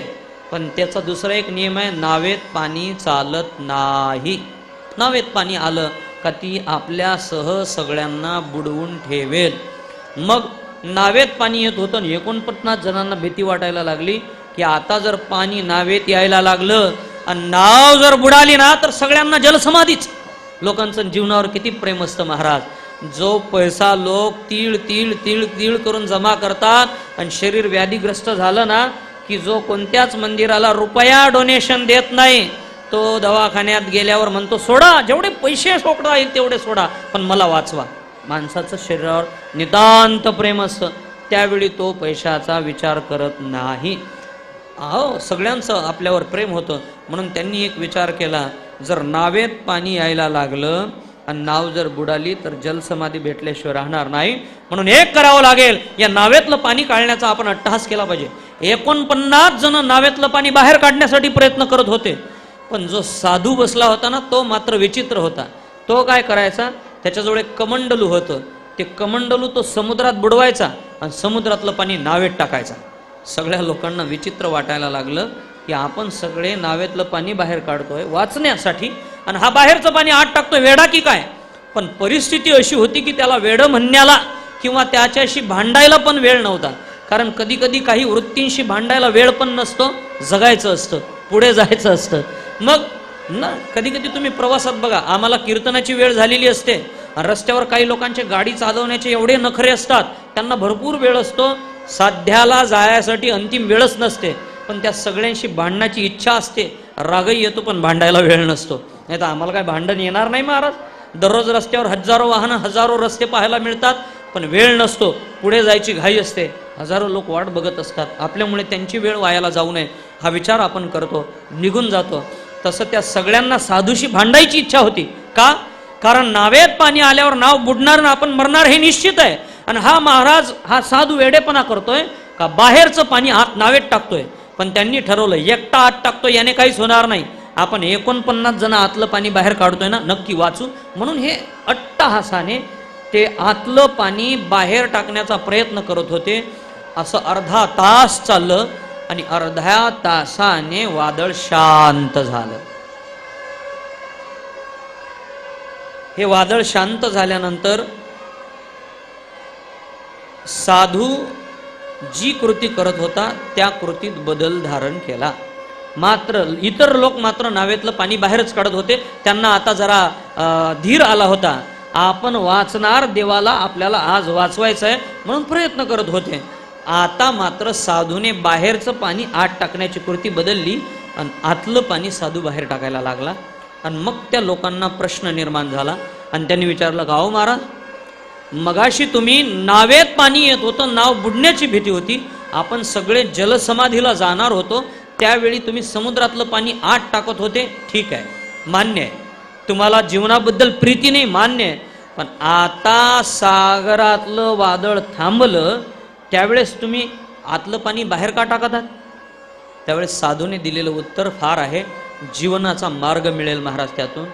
पण त्याचा दुसरा एक नियम आहे, नावेत पाणी चालत नाही. नावेत पाणी आलं का ती आपल्यासह सगळ्यांना बुडवून ठेवेल. मग नावेत पाणी येत होतं. 49 जणांना भीती वाटायला लागली की आता जर पाणी नावेत यायला लागलं आणि नाव जर बुडाली ना तर सगळ्यांना जलसमाधीच. लोकांचं जीवनावर किती प्रेम असतं महाराज. जो पैसा लोक तीळ तीळ तीळ तीळ करून जमा करतात आणि शरीर व्याधीग्रस्त झालं ना की जो कोणत्याच मंदिराला रुपया डोनेशन देत नाही, तो दवाखान्यात गेल्यावर म्हणतो सोडा, जेवढे पैसे सोडता येईल तेवढे सोडा, पण मला वाचवा. माणसाचं शरीरावर नितांत प्रेम असतं, त्यावेळी तो पैशाचा विचार करत नाही. सगळ्यांचं आपल्यावर प्रेम होतं. म्हणून त्यांनी एक विचार केला, जर नावेत पाणी यायला लागलं आणि नाव जर बुडाली तर जलसमाधी भेटल्याशिवाय राहणार नाही. म्हणून एक करावं लागेल, या नावेतलं पाणी काढण्याचा आपण अट्टहास केला पाहिजे. 49 जण नावेतलं पाणी बाहेर काढण्यासाठी प्रयत्न करत होते, पण जो साधू बसला होता ना तो मात्र विचित्र होता. तो काय करायचा, त्याच्याजवळ एक कमंडलू होतं, ते कमंडलू तो समुद्रात बुडवायचा आणि समुद्रातलं पाणी नावेत टाकायचा. सगळ्या लोकांना विचित्र वाटायला लागलं की आपण सगळे नावेतलं पाणी बाहेर काढतोय वाचण्यासाठी आणि हा बाहेरचं पाणी आत टाकतोय, वेडा की काय. पण परिस्थिती अशी होती की त्याला वेड म्हणण्याला किंवा त्याच्याशी भांडायला पण वेळ नव्हता. कारण कधी कधी काही वृत्तींशी भांडायला वेळ पण नसतो, जगायचं असतं, पुढे जायचं असतं. मग ना कधी कधी तुम्ही प्रवासात बघा, आम्हाला कीर्तनाची वेळ झालेली असते, रस्त्यावर काही लोकांचे गाडी चालवण्याचे एवढे नखरे असतात, त्यांना भरपूर वेळ असतो, साध्याला जायसाठी अंतिम वेळच नसते, पण त्या सगळ्यांशी भांडण्याची इच्छा असते, रागही येतो पण भांडायला वेळ नसतो. नाही तर आम्हाला काय भांडण येणार नाही महाराज. दररोज रस्त्यावर हजारो वाहनं, हजारो रस्ते पाहायला मिळतात, पण वेळ नसतो, पुढे जायची घाई असते. हजारो लोक वाट बघत असतात, आपल्यामुळे त्यांची वेळ वायाला जाऊ नये हा विचार आपण करतो, निघून जातो. तसं त्या सगळ्यांना साधूशी भांडायची इच्छा होती. का? कारण नावेत पाणी आल्यावर नाव बुडणार ना आपण मरणार हे निश्चित आहे. आणि हा महाराज हा साधू वेडेपणा करतोय का बाहेरचं पाणी आत नावेत टाकतोय. पण त्यांनी ठरवलं एकटा आत टाकतोय याने काहीच होणार नाही, आपण 49 जण आतलं पाणी बाहेर काढतोय ना, नक्की वाचू. म्हणून हे अट्टहासाने ते आतलं पाणी बाहेर टाकण्याचा प्रयत्न करत होते. असं अर्धा तास चाललं आणि अर्ध्या तासाने वादळ शांत झालं. हे वादळ शांत झाल्यानंतर साधू जी कृती करत होता त्या कृतीत बदल धारण केला. मात्र इतर लोक मात्र नावेतलं पाणी बाहेरच काढत होते. त्यांना आता जरा धीर आला होता, आपण वाचणार, देवाला आपल्याला आज वाचवायचं आहे म्हणून प्रयत्न करत होते. आता मात्र साधूने बाहेरचं पाणी आत टाकण्याची कृती बदलली आणि आतलं पाणी साधू बाहेर टाकायला लागला. आणि मग त्या लोकांना प्रश्न निर्माण झाला आणि त्यांनी विचारलं, का हो महाराज, मगाशी तुम्ही नावेत पाणी येत होतं, नाव बुडण्याची भीती होती, आपण सगळे जलसमाधीला जाणार होतो, त्यावेळी तुम्ही समुद्रातलं पाणी आत टाकत होते, ठीक आहे, मान्य आहे, तुम्हाला जीवनाबद्दल प्रीती नाही, मान्य आहे. पण आता सागरातलं वादळ थांबलं त्यावेळेस तुम्ही आतलं पाणी बाहेर का टाकत आहात? त्यावेळेस साधूने दिलेलं उत्तर फार आहे, जीवनाचा मार्ग मिळेल महाराज त्यातून.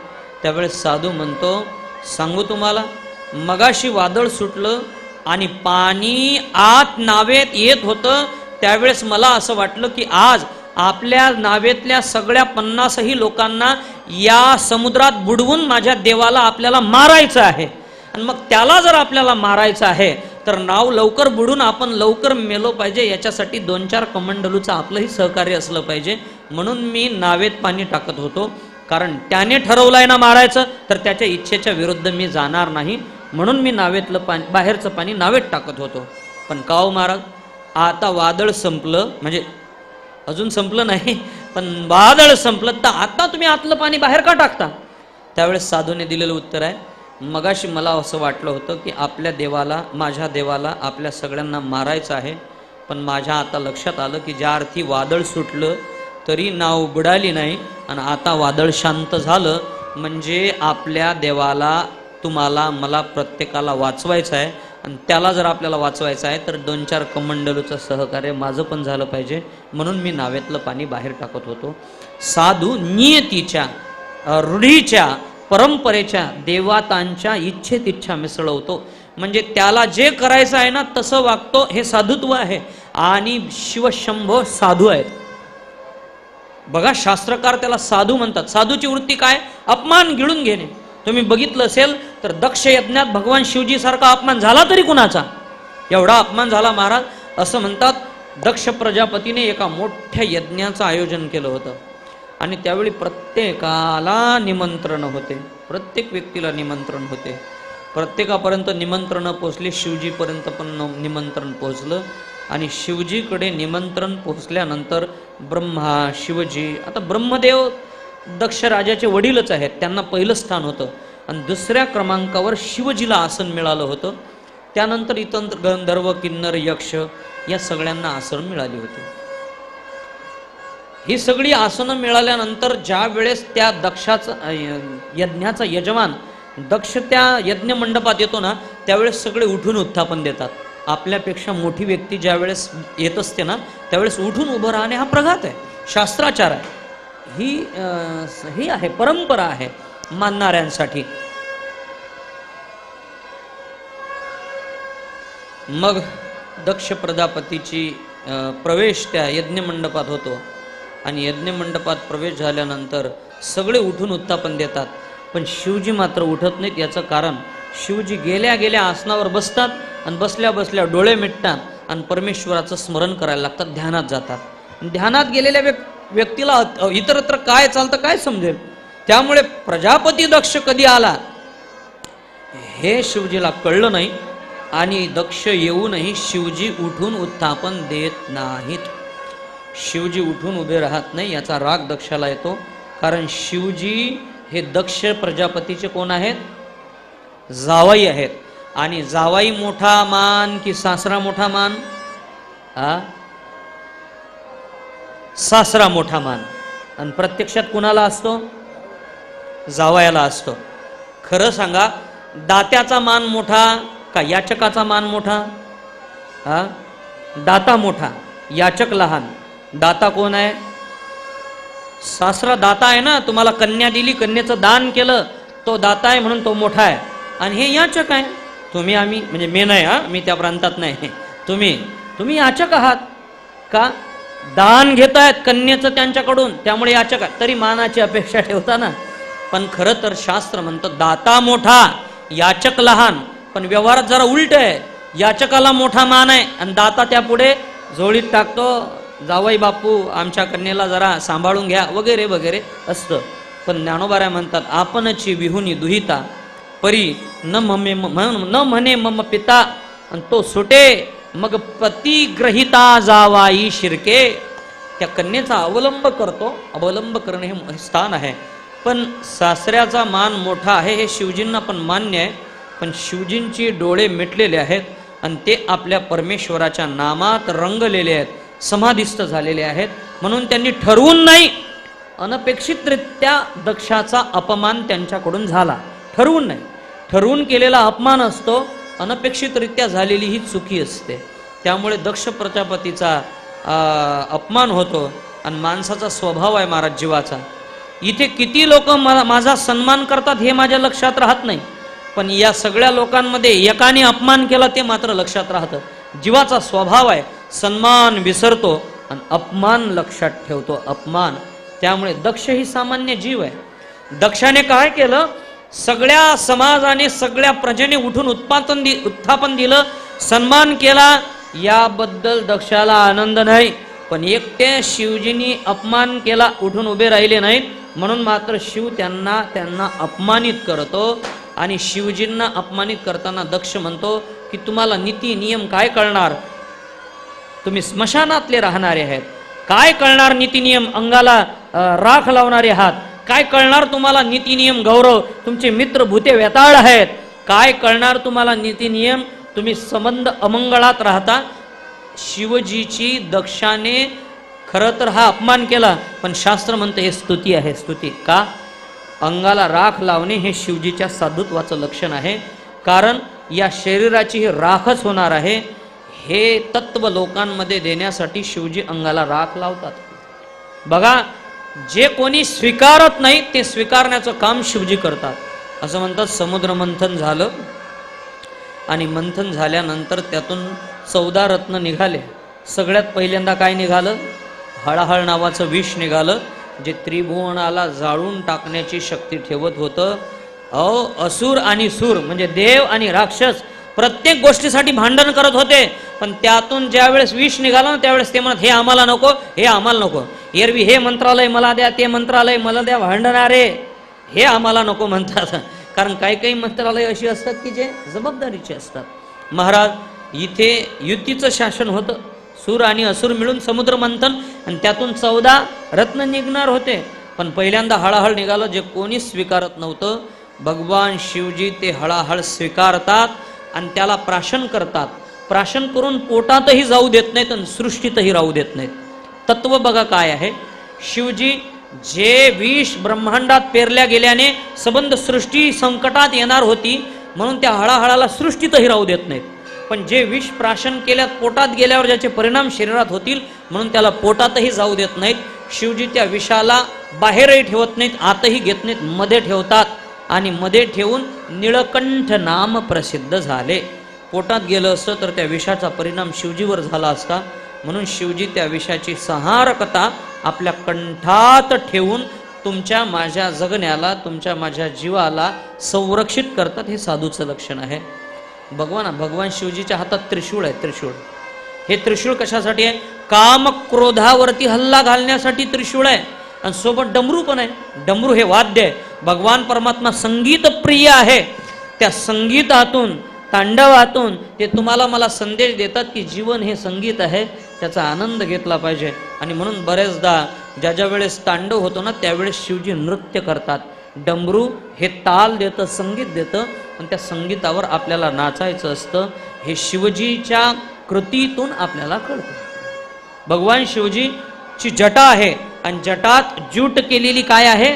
त्यावेळेस साधू म्हणतो, सांगू तुम्हाला, मगाशी वादळ सुटलं आणि पाणी आत नावेत येत होतं, त्यावेळेस मला असं वाटलं की आज आपल्या नावेतल्या सगळ्या 50ही लोकांना या समुद्रात बुडवून माझ्या देवाला आपल्याला मारायचं आहे. आणि मग त्याला जर आपल्याला मारायचं आहे तर नाव लवकर बुडून आपण लवकर मेलो पाहिजे, याच्यासाठी 2-4 कमंडलूचं आपलंही सहकार्य असलं पाहिजे. म्हणून मी नावेत पाणी टाकत होतो, कारण त्याने ठरवलंय ना मारायचं, तर त्याच्या इच्छेच्या विरुद्ध मी जाणार नाही, म्हणून मी नावेतलं पाणी बाहेरचं पाणी नावेत टाकत होतो. पण का हो महाराज, आता वादळ संपलं, म्हणजे अजून संपलं नाही पण वादळ संपलं, तर आता तुम्ही आतलं पाणी बाहेर का टाकता? त्यावेळेस साधूने दिलेलं उत्तर आहे, मगाशी मला असं वाटलं होतं की आपल्या देवाला, माझ्या देवाला आपल्या सगळ्यांना मारायचं आहे, पण माझ्या आता लक्षात आलं की ज्या अर्थी वादळ सुटलं तरी नाव बुडाली नाही आणि आता वादळ शांत झालं, म्हणजे आपल्या देवाला, तुम्हाला, मला, प्रत्येकाला वाचवायचं आहे. आणि त्याला जर आपल्याला वाचवायचं आहे तर 2-4 कमंडलूचं सहकार्य माझं पण झालं पाहिजे, म्हणून मी नावेतलं पाणी बाहेर टाकत होतो. साधू नियतीच्या, रूढीच्या, परंपरेच्या, देवातांच्या इच्छेत इच्छा मिसळवतो. म्हणजे त्याला जे करायचं आहे ना तसं वागतो, हे साधुत्व आहे. आणि शिवशंभो साधू आहेत बघा, शास्त्रकार त्याला साधू म्हणतात. साधूची वृत्ती काय? अपमान गिळून घेणे. तुम्ही बघितलं असेल तर दक्ष यज्ञात भगवान शिवजी सारखा अपमान झाला तरी कुणाचा? एवढा अपमान झाला महाराज. असं म्हणतात दक्ष प्रजापतीने एका मोठ्या यज्ञाचं आयोजन केलं होतं आणि त्यावेळी प्रत्येकाला निमंत्रण होते, प्रत्येक व्यक्तीला निमंत्रण होते, प्रत्येकापर्यंत निमंत्रण पोहोचले, शिवजीपर्यंत पण निमंत्रण पोहोचलं. आणि शिवजीकडे निमंत्रण पोहोचल्यानंतर ब्रह्मा, शिवजी, आता ब्रह्मदेव दक्ष राजाचे वडीलच आहेत, त्यांना पहिलं स्थान होतं आणि दुसऱ्या क्रमांकावर शिवजीला आसन मिळालं होतं. त्यानंतर इतर गंधर्व, किन्नर, यक्ष या सगळ्यांना आसन मिळाली होती. ही सगळी आसनं मिळाल्यानंतर ज्या वेळेस त्या दक्षाचा यज्ञाचा यजमान दक्ष त्या यज्ञ मंडपात येतो ना, त्यावेळेस सगळे उठून उत्थापन देतात. आपल्यापेक्षा मोठी व्यक्ती ज्या वेळेस येत असते ना त्यावेळेस उठून उभं राहणे हा प्रघात आहे, शास्त्राचार आहे, ही आहे, परंपरा आहे मानणाऱ्यांसाठी. मग दक्ष प्रजापतीची प्रवेश त्या यज्ञमंडपात होतो आणि यज्ञमंडपात प्रवेश झाल्यानंतर सगळे उठून उत्थापन देतात, पण शिवजी मात्र उठत नाहीत. याचं कारण, शिवजी गेल्या गेल्या आसनावर बसतात आणि बसल्या बसल्या डोळे मिटतात आणि परमेश्वराचं स्मरण करायला लागतात, ध्यानात जातात. ध्यानात गेलेल्या व्यक्तीला इतरत्र काय चालतं काय समजेल? त्यामुळे प्रजापती दक्ष कधी आला हे शिवजीला कळलं नाही आणि दक्ष येऊनही शिवजी उठून उत्थापन देत नाहीत. शिवजी उठून उभे राहत नाही, याचा राग दक्षाला येतो. कारण शिवजी हे दक्ष प्रजापतीचे कोण आहेत? जावाई आहेत. आणि जावाई मोठा मान की सासरा मोठा मान? हा, सासरा मोठा मान, आणि प्रत्यक्षात कुणाला असतो? जावयाला असतो. खरं सांगा, दात्याचा मान मोठा का याचकाचा मान मोठा? हा, दाता मोठा, याचक लहान. दाता कोण आहे? सासरा दाता आहे ना. तुम्हाला कन्या दिली, कन्येचं दान केलं, तो दाता आहे म्हणून तो मोठा आहे. आणि हे याचक आहे. तुम्ही आम्ही म्हणजे मी नाही, हा मी त्या प्रांतात नाही, तुम्ही याचक आहात का? दान घेतायत कन्येचं त्यांच्याकडून, त्यामुळे याचक आहे. तरी मानाची अपेक्षा ठेवता ना. पण खरं तर शास्त्र म्हणतं दाता मोठा, याचक लहान. पण व्यवहारात जरा उलट आहे. याचकाला मोठा मान आहे आणि दाता त्या पुढे झोळीत टाकतो, जावई बापू आमच्या कन्येला जरा सांभाळून घ्या वगैरे वगैरे असतं. पण ज्ञानोबा म्हणतात, आपणची विहुनी दुहिता परी न म्हणे मम पिता, आणि तो सुटे मग पतिग्रहिता जावाई शिरके. त्या कन्येचा अवलंब करतो. अवलंब करणे हे स्थान आहे. पण सासऱ्याचा मान मोठा आहे हे शिवजींना पण मान्य आहे. पण शिवजींची डोळे मिटलेले आहेत आणि ते आपल्या परमेश्वराच्या नामात रंगलेले आहेत, समाधिस्थ झालेले आहेत. म्हणून त्यांनी ठरवून नाही, अनपेक्षितरित्या दक्षाचा अपमान त्यांच्याकडून झाला. ठरवून नाही, ठरवून केलेला अपमान असतो, अनपेक्षितरित्या झालेली ही चुकी असते. त्यामुळे दक्ष प्रजापतीचा अपमान होतो. आणि माणसाचा स्वभाव आहे महाराज जीवाचा. इथे किती लोक माझा सन्मान करतात हे माझ्या लक्षात राहत नाही, पण या सगळ्या लोकांमध्ये एकाने अपमान केला ते मात्र लक्षात राहतं. जीवाचा स्वभाव आहे, सन्मान विसरतो आणि अपमान लक्षात ठेवतो. अपमान. त्यामुळे दक्ष ही सामान्य जीव आहे. दक्षाने काय केलं? सगळ्या समाजाने, सगळ्या प्रजेने उठून उत्थापन दिलं, सन्मान केला. याबद्दल दक्षाला आनंद नाही. पण एकटे शिवजींनी अपमान केला, उठून उभे राहिले नाहीत, म्हणून मात्र शिव त्यांना अपमानित करतो. आणि शिवजींना अपमानित करताना दक्ष म्हणतो की तुम्हाला नीती नियम काय कळणार? तुम्ही स्मशानातले राहणारे आहेत, काय कळणार नीती नियम? अंगाला राख लावणारे आहात, काय कळणार तुम्हाला नीती नियम? गौरव, तुमचे मित्र भूते वेताळ आहेत, काय कळणार तुम्हाला नीती नियम? तुम्ही संबंध अमंगळात राहता. शिवजीची दक्षाने खरं तर हा अपमान केला, पण शास्त्र म्हणतं हे स्तुती आहे. स्तुती का? अंगाला राख लावणे हे शिवजीच्या साधुत्वाचं लक्षण आहे. कारण या शरीराची ही राखच होणार आहे हे तत्व लोकांमध्ये देण्यासाठी शिवजी अंगाला राख लावतात. बघा, जे कोणी स्वीकारत नाही ते स्वीकारण्याचं काम शिवजी करतात. असं म्हणतात समुद्र मंथन झालं आणि मंथन झाल्यानंतर त्यातून 14 रत्न निघाले. सगळ्यात पहिल्यांदा काय निघालं? हळहळ नावाचं विष निघालं, जे त्रिभुवनाला जाळून टाकण्याची शक्ती ठेवत होतं. असुर आणि सूर म्हणजे देव आणि राक्षस प्रत्येक गोष्टीसाठी भांडण करत होते. पण त्यातून ज्यावेळेस विष निघालं ना, त्यावेळेस ते म्हणत हे आम्हाला नको, हे आम्हाला नको. एरवी हे मंत्रालय मला द्या, ते मंत्रालय मला द्या, भांडणारे हे आम्हाला नको म्हणतात. कारण काही काही मंत्रालय अशी असतात की जे जबाबदारीचे असतात. महाराज, इथे युतीचं शासन होतं. सूर आणि असुर मिळून समुद्र मंथन आणि त्यातून 14 रत्न निघणार होते. पण पहिल्यांदा हळहळ निघालं, जे कोणीच स्वीकारत नव्हतं. भगवान शिवजी ते हळहळ स्वीकारतात आणि त्याला प्राशन करतात. प्राशन करून पोटातही जाऊ देत नाहीत आणि सृष्टीतही राहू देत नाहीत. तत्व बघा काय आहे. शिवजी जे विष ब्रह्मांडात पेरल्या गेल्याने संबंध सृष्टी संकटात येणार होती, म्हणून त्या हळाहळाला सृष्टीतही राहू देत नाहीत. पण जे विष प्राशन केल्यात पोटात गेल्यावर ज्याचे परिणाम शरीरात होतील, म्हणून त्याला पोटातही जाऊ देत नाहीत. शिवजी त्या विषाला बाहेरही ठेवत नाहीत, आतही घेत नाहीत, मध्ये ठेवतात. आणि मध्ये ठेवून निळकंठ नाम प्रसिद्ध झाले. पोटात गेलं असतं तर त्या विषाचा परिणाम शिवजीवर झाला असता. म्हणून शिवजी त्या विषाची संहारकता आपल्या कंठात ठेवून तुमच्या माझ्या जगण्याला, तुमच्या माझ्या जीवाला संरक्षित करतात. हे साधूचं लक्षण आहे. भगवान शिवजीच्या हातात त्रिशूळ आहे. त्रिशूळ हे त्रिशूळ कशासाठी आहे? काम क्रोधावरती हल्ला घालण्यासाठी त्रिशूळ आहे. आणि सोबत डमरू पण आहे. डमरू हे वाद्य आहे. भगवान परमात्मा संगीत प्रिय आहे. त्या संगीतातून, तांडवातून ते तुम्हाला मला संदेश देतात की जीवन हे संगीत आहे, त्याचा आनंद घेतला पाहिजे. आणि म्हणून बरेचदा ज्या वेळेस तांडव होतो ना, त्यावेळेस शिवजी नृत्य करतात. डमरू हे ताल देतं, संगीत देतं आणि त्या संगीतावर आपल्याला नाचायचं असतं. हे शिवजीच्या कृतीतून आपल्याला कळतं. भगवान शिवजीची जटा आहे आणि जटात ज्यूट केलेली काय आहे?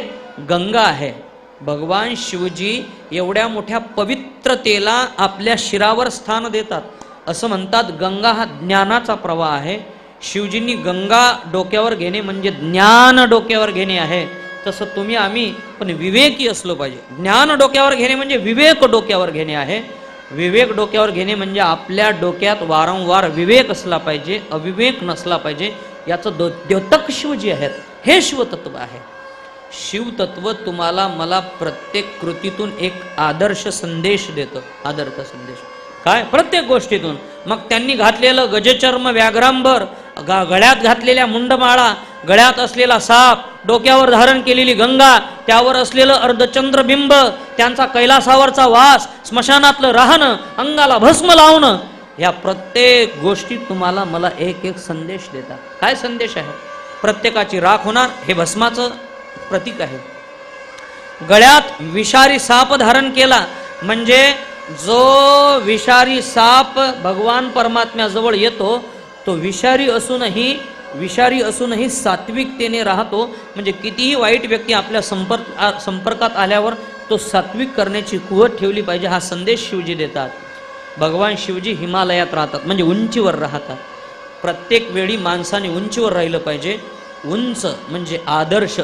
गंगा आहे. भगवान शिवजी एवढ्या मोठ्या पवित्रतेला आपल्या शिरावर स्थान देतात. असं म्हणतात गंगा हा ज्ञानाचा प्रवाह आहे. शिवजींनी गंगा डोक्यावर घेणे म्हणजे ज्ञान डोक्यावर घेणे आहे. तसं तुम्ही आम्ही पण विवेकी असलो पाहिजे. ज्ञान डोक्यावर घेणे म्हणजे विवेक डोक्यावर घेणे आहे. विवेक डोक्यावर घेणे म्हणजे आपल्या डोक्यात वारंवार विवेक असला पाहिजे, अविवेक नसला पाहिजे. याचं द्योतक शिवजी आहेत. हे शिवतत्व आहे. शिवतत्व तुम्हाला मला प्रत्येक कृतीतून एक आदर्श संदेश देतं. आदर्श संदेश काय? प्रत्येक गोष्टीतून. मग त्यांनी घातलेलं गजचर्म व्याघ्रांबर, गळ्यात घातलेल्या मुंडमाळा, गळ्यात असलेला साप, डोक्यावर धारण केलेली गंगा, त्यावर असलेलं अर्धचंद्रबिंब, त्यांचा कैलासावरचा वास, स्मशानातलं राहणं, अंगाला भस्म लावणं, या प्रत्येक गोष्टी तुम्हाला मला एक एक संदेश देतात. काय संदेश आहे? प्रत्येकाची राख होणार हे भस्माचं प्रतीक आहे. गळ्यात विषारी साप धारण केला म्हणजे जो विषारी साप भगवान परमात्म्याजवळ येतो तो विषारी असूनही सात्विकतेने राहतो. म्हणजे कितीही वाईट व्यक्ती आपल्या संपर्कात आल्यावर तो सात्विक करण्याची कुवत ठेवली पाहिजे. हा संदेश शिवजी देतात. भगवान शिवजी हिमालयात राहतात म्हणजे उंचीवर राहतात. प्रत्येक वेळी माणसाने उंचीवर राहिलं पाहिजे. उंच म्हणजे आदर्श,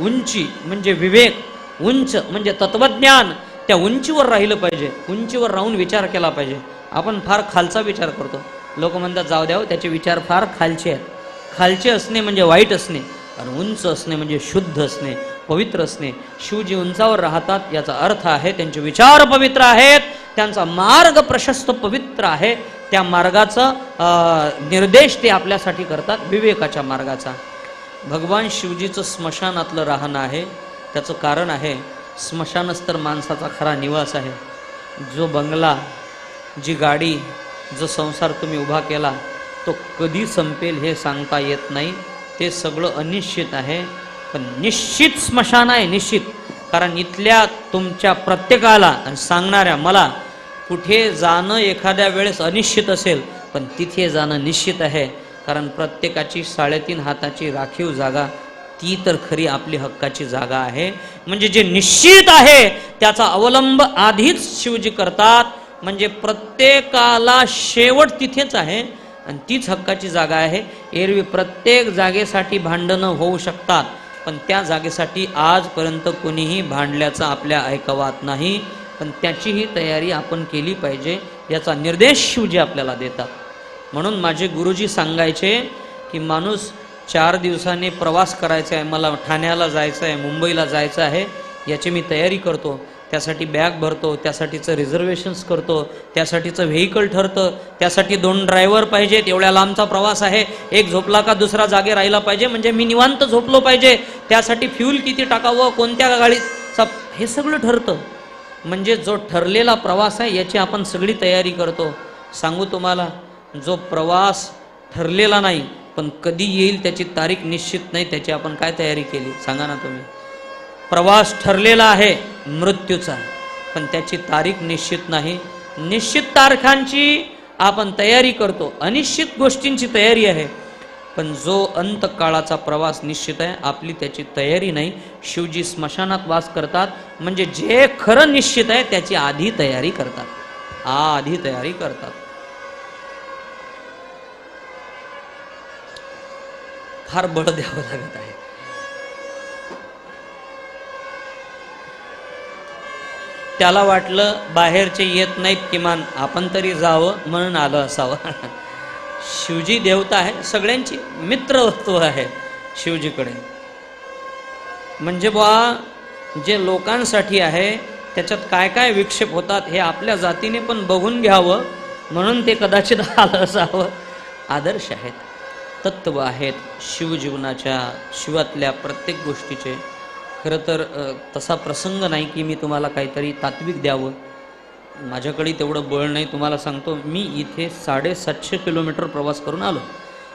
उंची म्हणजे विवेक, उंच म्हणजे तत्वज्ञान. त्या उंचीवर राहिलं पाहिजे. उंचीवर राहून विचार केला पाहिजे. आपण फार खालचा विचार करतो. लोक म्हणतात जाऊ द्यावं त्याचे विचार फार खालचे आहेत. खालचे असणे म्हणजे वाईट असणे आणि उंच असणे म्हणजे शुद्ध असणे, पवित्र असणे. शिवजी उंचावर राहतात याचा अर्थ आहे त्यांचे विचार पवित्र आहेत, त्यांचा मार्ग प्रशस्त पवित्र आहे. त्या मार्गाचा निर्देश ते आपल्यासाठी करतात, विवेकाच्या मार्गाचा. भगवान शिवजीचं स्मशानातलं राहणं आहे. त्याचं कारण आहे स्मशानच तर माणसाचा खरा निवास आहे. जो बंगला, जी गाडी, जो संसार तुम्ही उभा केला तो कधी संपेल हे सांगता येत नाही. ते सगळं अनिश्चित आहे. पण निश्चित स्मशान आहे, निश्चित. कारण इथल्या तुमच्या प्रत्येकाला सांगणाऱ्या मला कुठे जाणं एखाद्या वेळेस अनिश्चित असेल पण तिथे जाणं निश्चित आहे. कारण प्रत्येकाची 3.5 हाताची राखीव जागा ती तर खरी आपली हक्काची जागा आहे. म्हणजे जे निश्चित आहे त्याचा अवलंब आधीच शिवजी करतात. म्हणजे प्रत्येकाला शेवट तिथेच आहे आणि तीच हक्काची जागा आहे. एरवी प्रत्येक जागेसाठी भांडणं होऊ शकतात पण त्या जागेसाठी आजपर्यंत कोणीही भांडल्याचं आपल्या ऐकवात नाही. पण त्याचीही तयारी आपण केली पाहिजे याचा निर्देश शिवजी आपल्याला देतात. म्हणून माझे गुरुजी सांगायचे की माणूस 4 दिवसांनी प्रवास करायचा आहे, मला ठाण्याला जायचं आहे, मुंबईला जायचं आहे, याची मी तयारी करतो. त्यासाठी बॅग भरतो, त्यासाठीचं रिझर्वेशन्स करतो, त्यासाठीचं व्हेकल ठरतं, त्यासाठी 2 ड्रायव्हर पाहिजेत. एवढ्या लांबचा प्रवास आहे, एक झोपला का दुसरा जागे राहिला पाहिजे म्हणजे मी निवांत झोपलो पाहिजे. त्यासाठी फ्यूल किती टाकावं, कोणत्या गाडीचा, हे सगळं ठरतं. म्हणजे जो ठरलेला प्रवास आहे याची आपण सगळी तयारी करतो. सांगू तुम्हाला, जो प्रवास ठरलेला नाही पण कधी येईल त्याची तारीख निश्चित नाही, त्याची आपण काय तयारी केली सांगा ना तुम्ही. प्रवास ठरलेला आहे मृत्यूचा पण त्याची तारीख निश्चित नाही. निश्चित तारखांची आपण तयारी करतो, अनिश्चित गोष्टींची तयारी आहे. पण जो अंतकाळाचा प्रवास निश्चित आहे आपली त्याची तयारी नाही. शिवजी स्मशानात वास करतात म्हणजे जे खरं निश्चित आहे त्याची आधी तयारी करतात. आधी तयारी करतात. फार बळ द्यावं लागत आहे. त्याला वाटलं बाहेरचे येत नाहीत, किमान आपण तरी जावं म्हणून आलं असावं. शिवजी देवता आहे, सगळ्यांची मित्रवस्तू आहे शिवजीकडे. म्हणजे बुवा जे लोकांसाठी आहे त्याच्यात काय काय विक्षेप होतात हे आपल्या जातीने पण बघून घ्यावं म्हणून ते कदाचित आलं असावं. आदर्श आहेत, तत्व आहेत शिवजीवनाच्या, शिवातल्या प्रत्येक गोष्टीचे. खरं तर तसा प्रसंग नाही की मी तुम्हाला काहीतरी तात्विक द्यावं, माझ्याकडे तेवढं बळ नाही. तुम्हाला सांगतो, मी इथे 750 किलोमीटर प्रवास करून आलो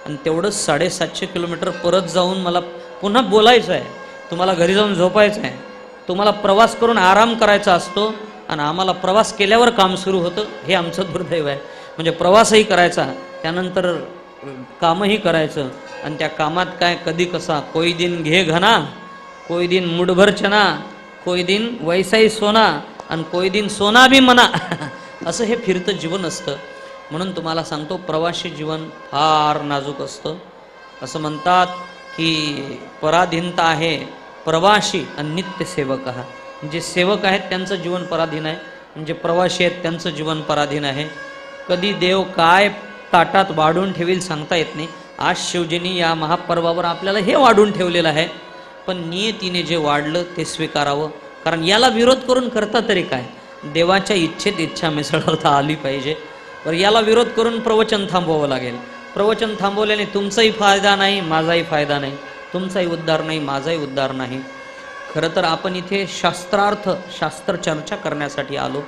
आणि तेवढंच 750 किलोमीटर परत जाऊन मला पुन्हा बोलायचं आहे, तुम्हाला घरी जाऊन झोपायचं आहे. तुम्हाला प्रवास करून आराम करायचा असतो आणि आम्हाला प्रवास केल्यावर काम सुरू होतं. हे आमचं दुर्दैव आहे. म्हणजे प्रवासही करायचा, त्यानंतर कामही करायचं आणि त्या कामात काय कधी कसा, कोई दिन घे घना, कोई दिन मुठभर चना, कोई दिन वैसाही सोना आणि कोई दिन सोना बी मना असं हे फिरतं जीवन असतं. म्हणून तुम्हाला सांगतो प्रवासी जीवन फार नाजूक असतं. असं म्हणतात की पराधीनता आहे प्रवासी आणि नित्यसेवक. जे सेवक आहेत त्यांचं जीवन पराधीन आहे, म्हणजे प्रवासी आहेत त्यांचं जीवन पराधीन आहे. कधी देव काय ताटात वाढून ठेवील सांगता येत नाही. आज शिवजींनी या महापर्वावर आपल्याला हे वाढून ठेवलेलं आहे, पण नियतीने जे वाढलं ते स्वीकारावं. कारण याला विरोध करून करता तरी काय, देवाच्या इच्छेत इच्छा मिसळवता आली पाहिजे. तर याला विरोध करून प्रवचन थांबवावं लागेल. प्रवचन थांबवल्याने तुमचाही फायदा नाही, माझाही फायदा नाही, तुमचाही उद्धार नाही, माझाही उद्धार नाही. खरं तर आपण इथे शास्त्रार्थ शास्त्र चर्चा करण्यासाठी आलो.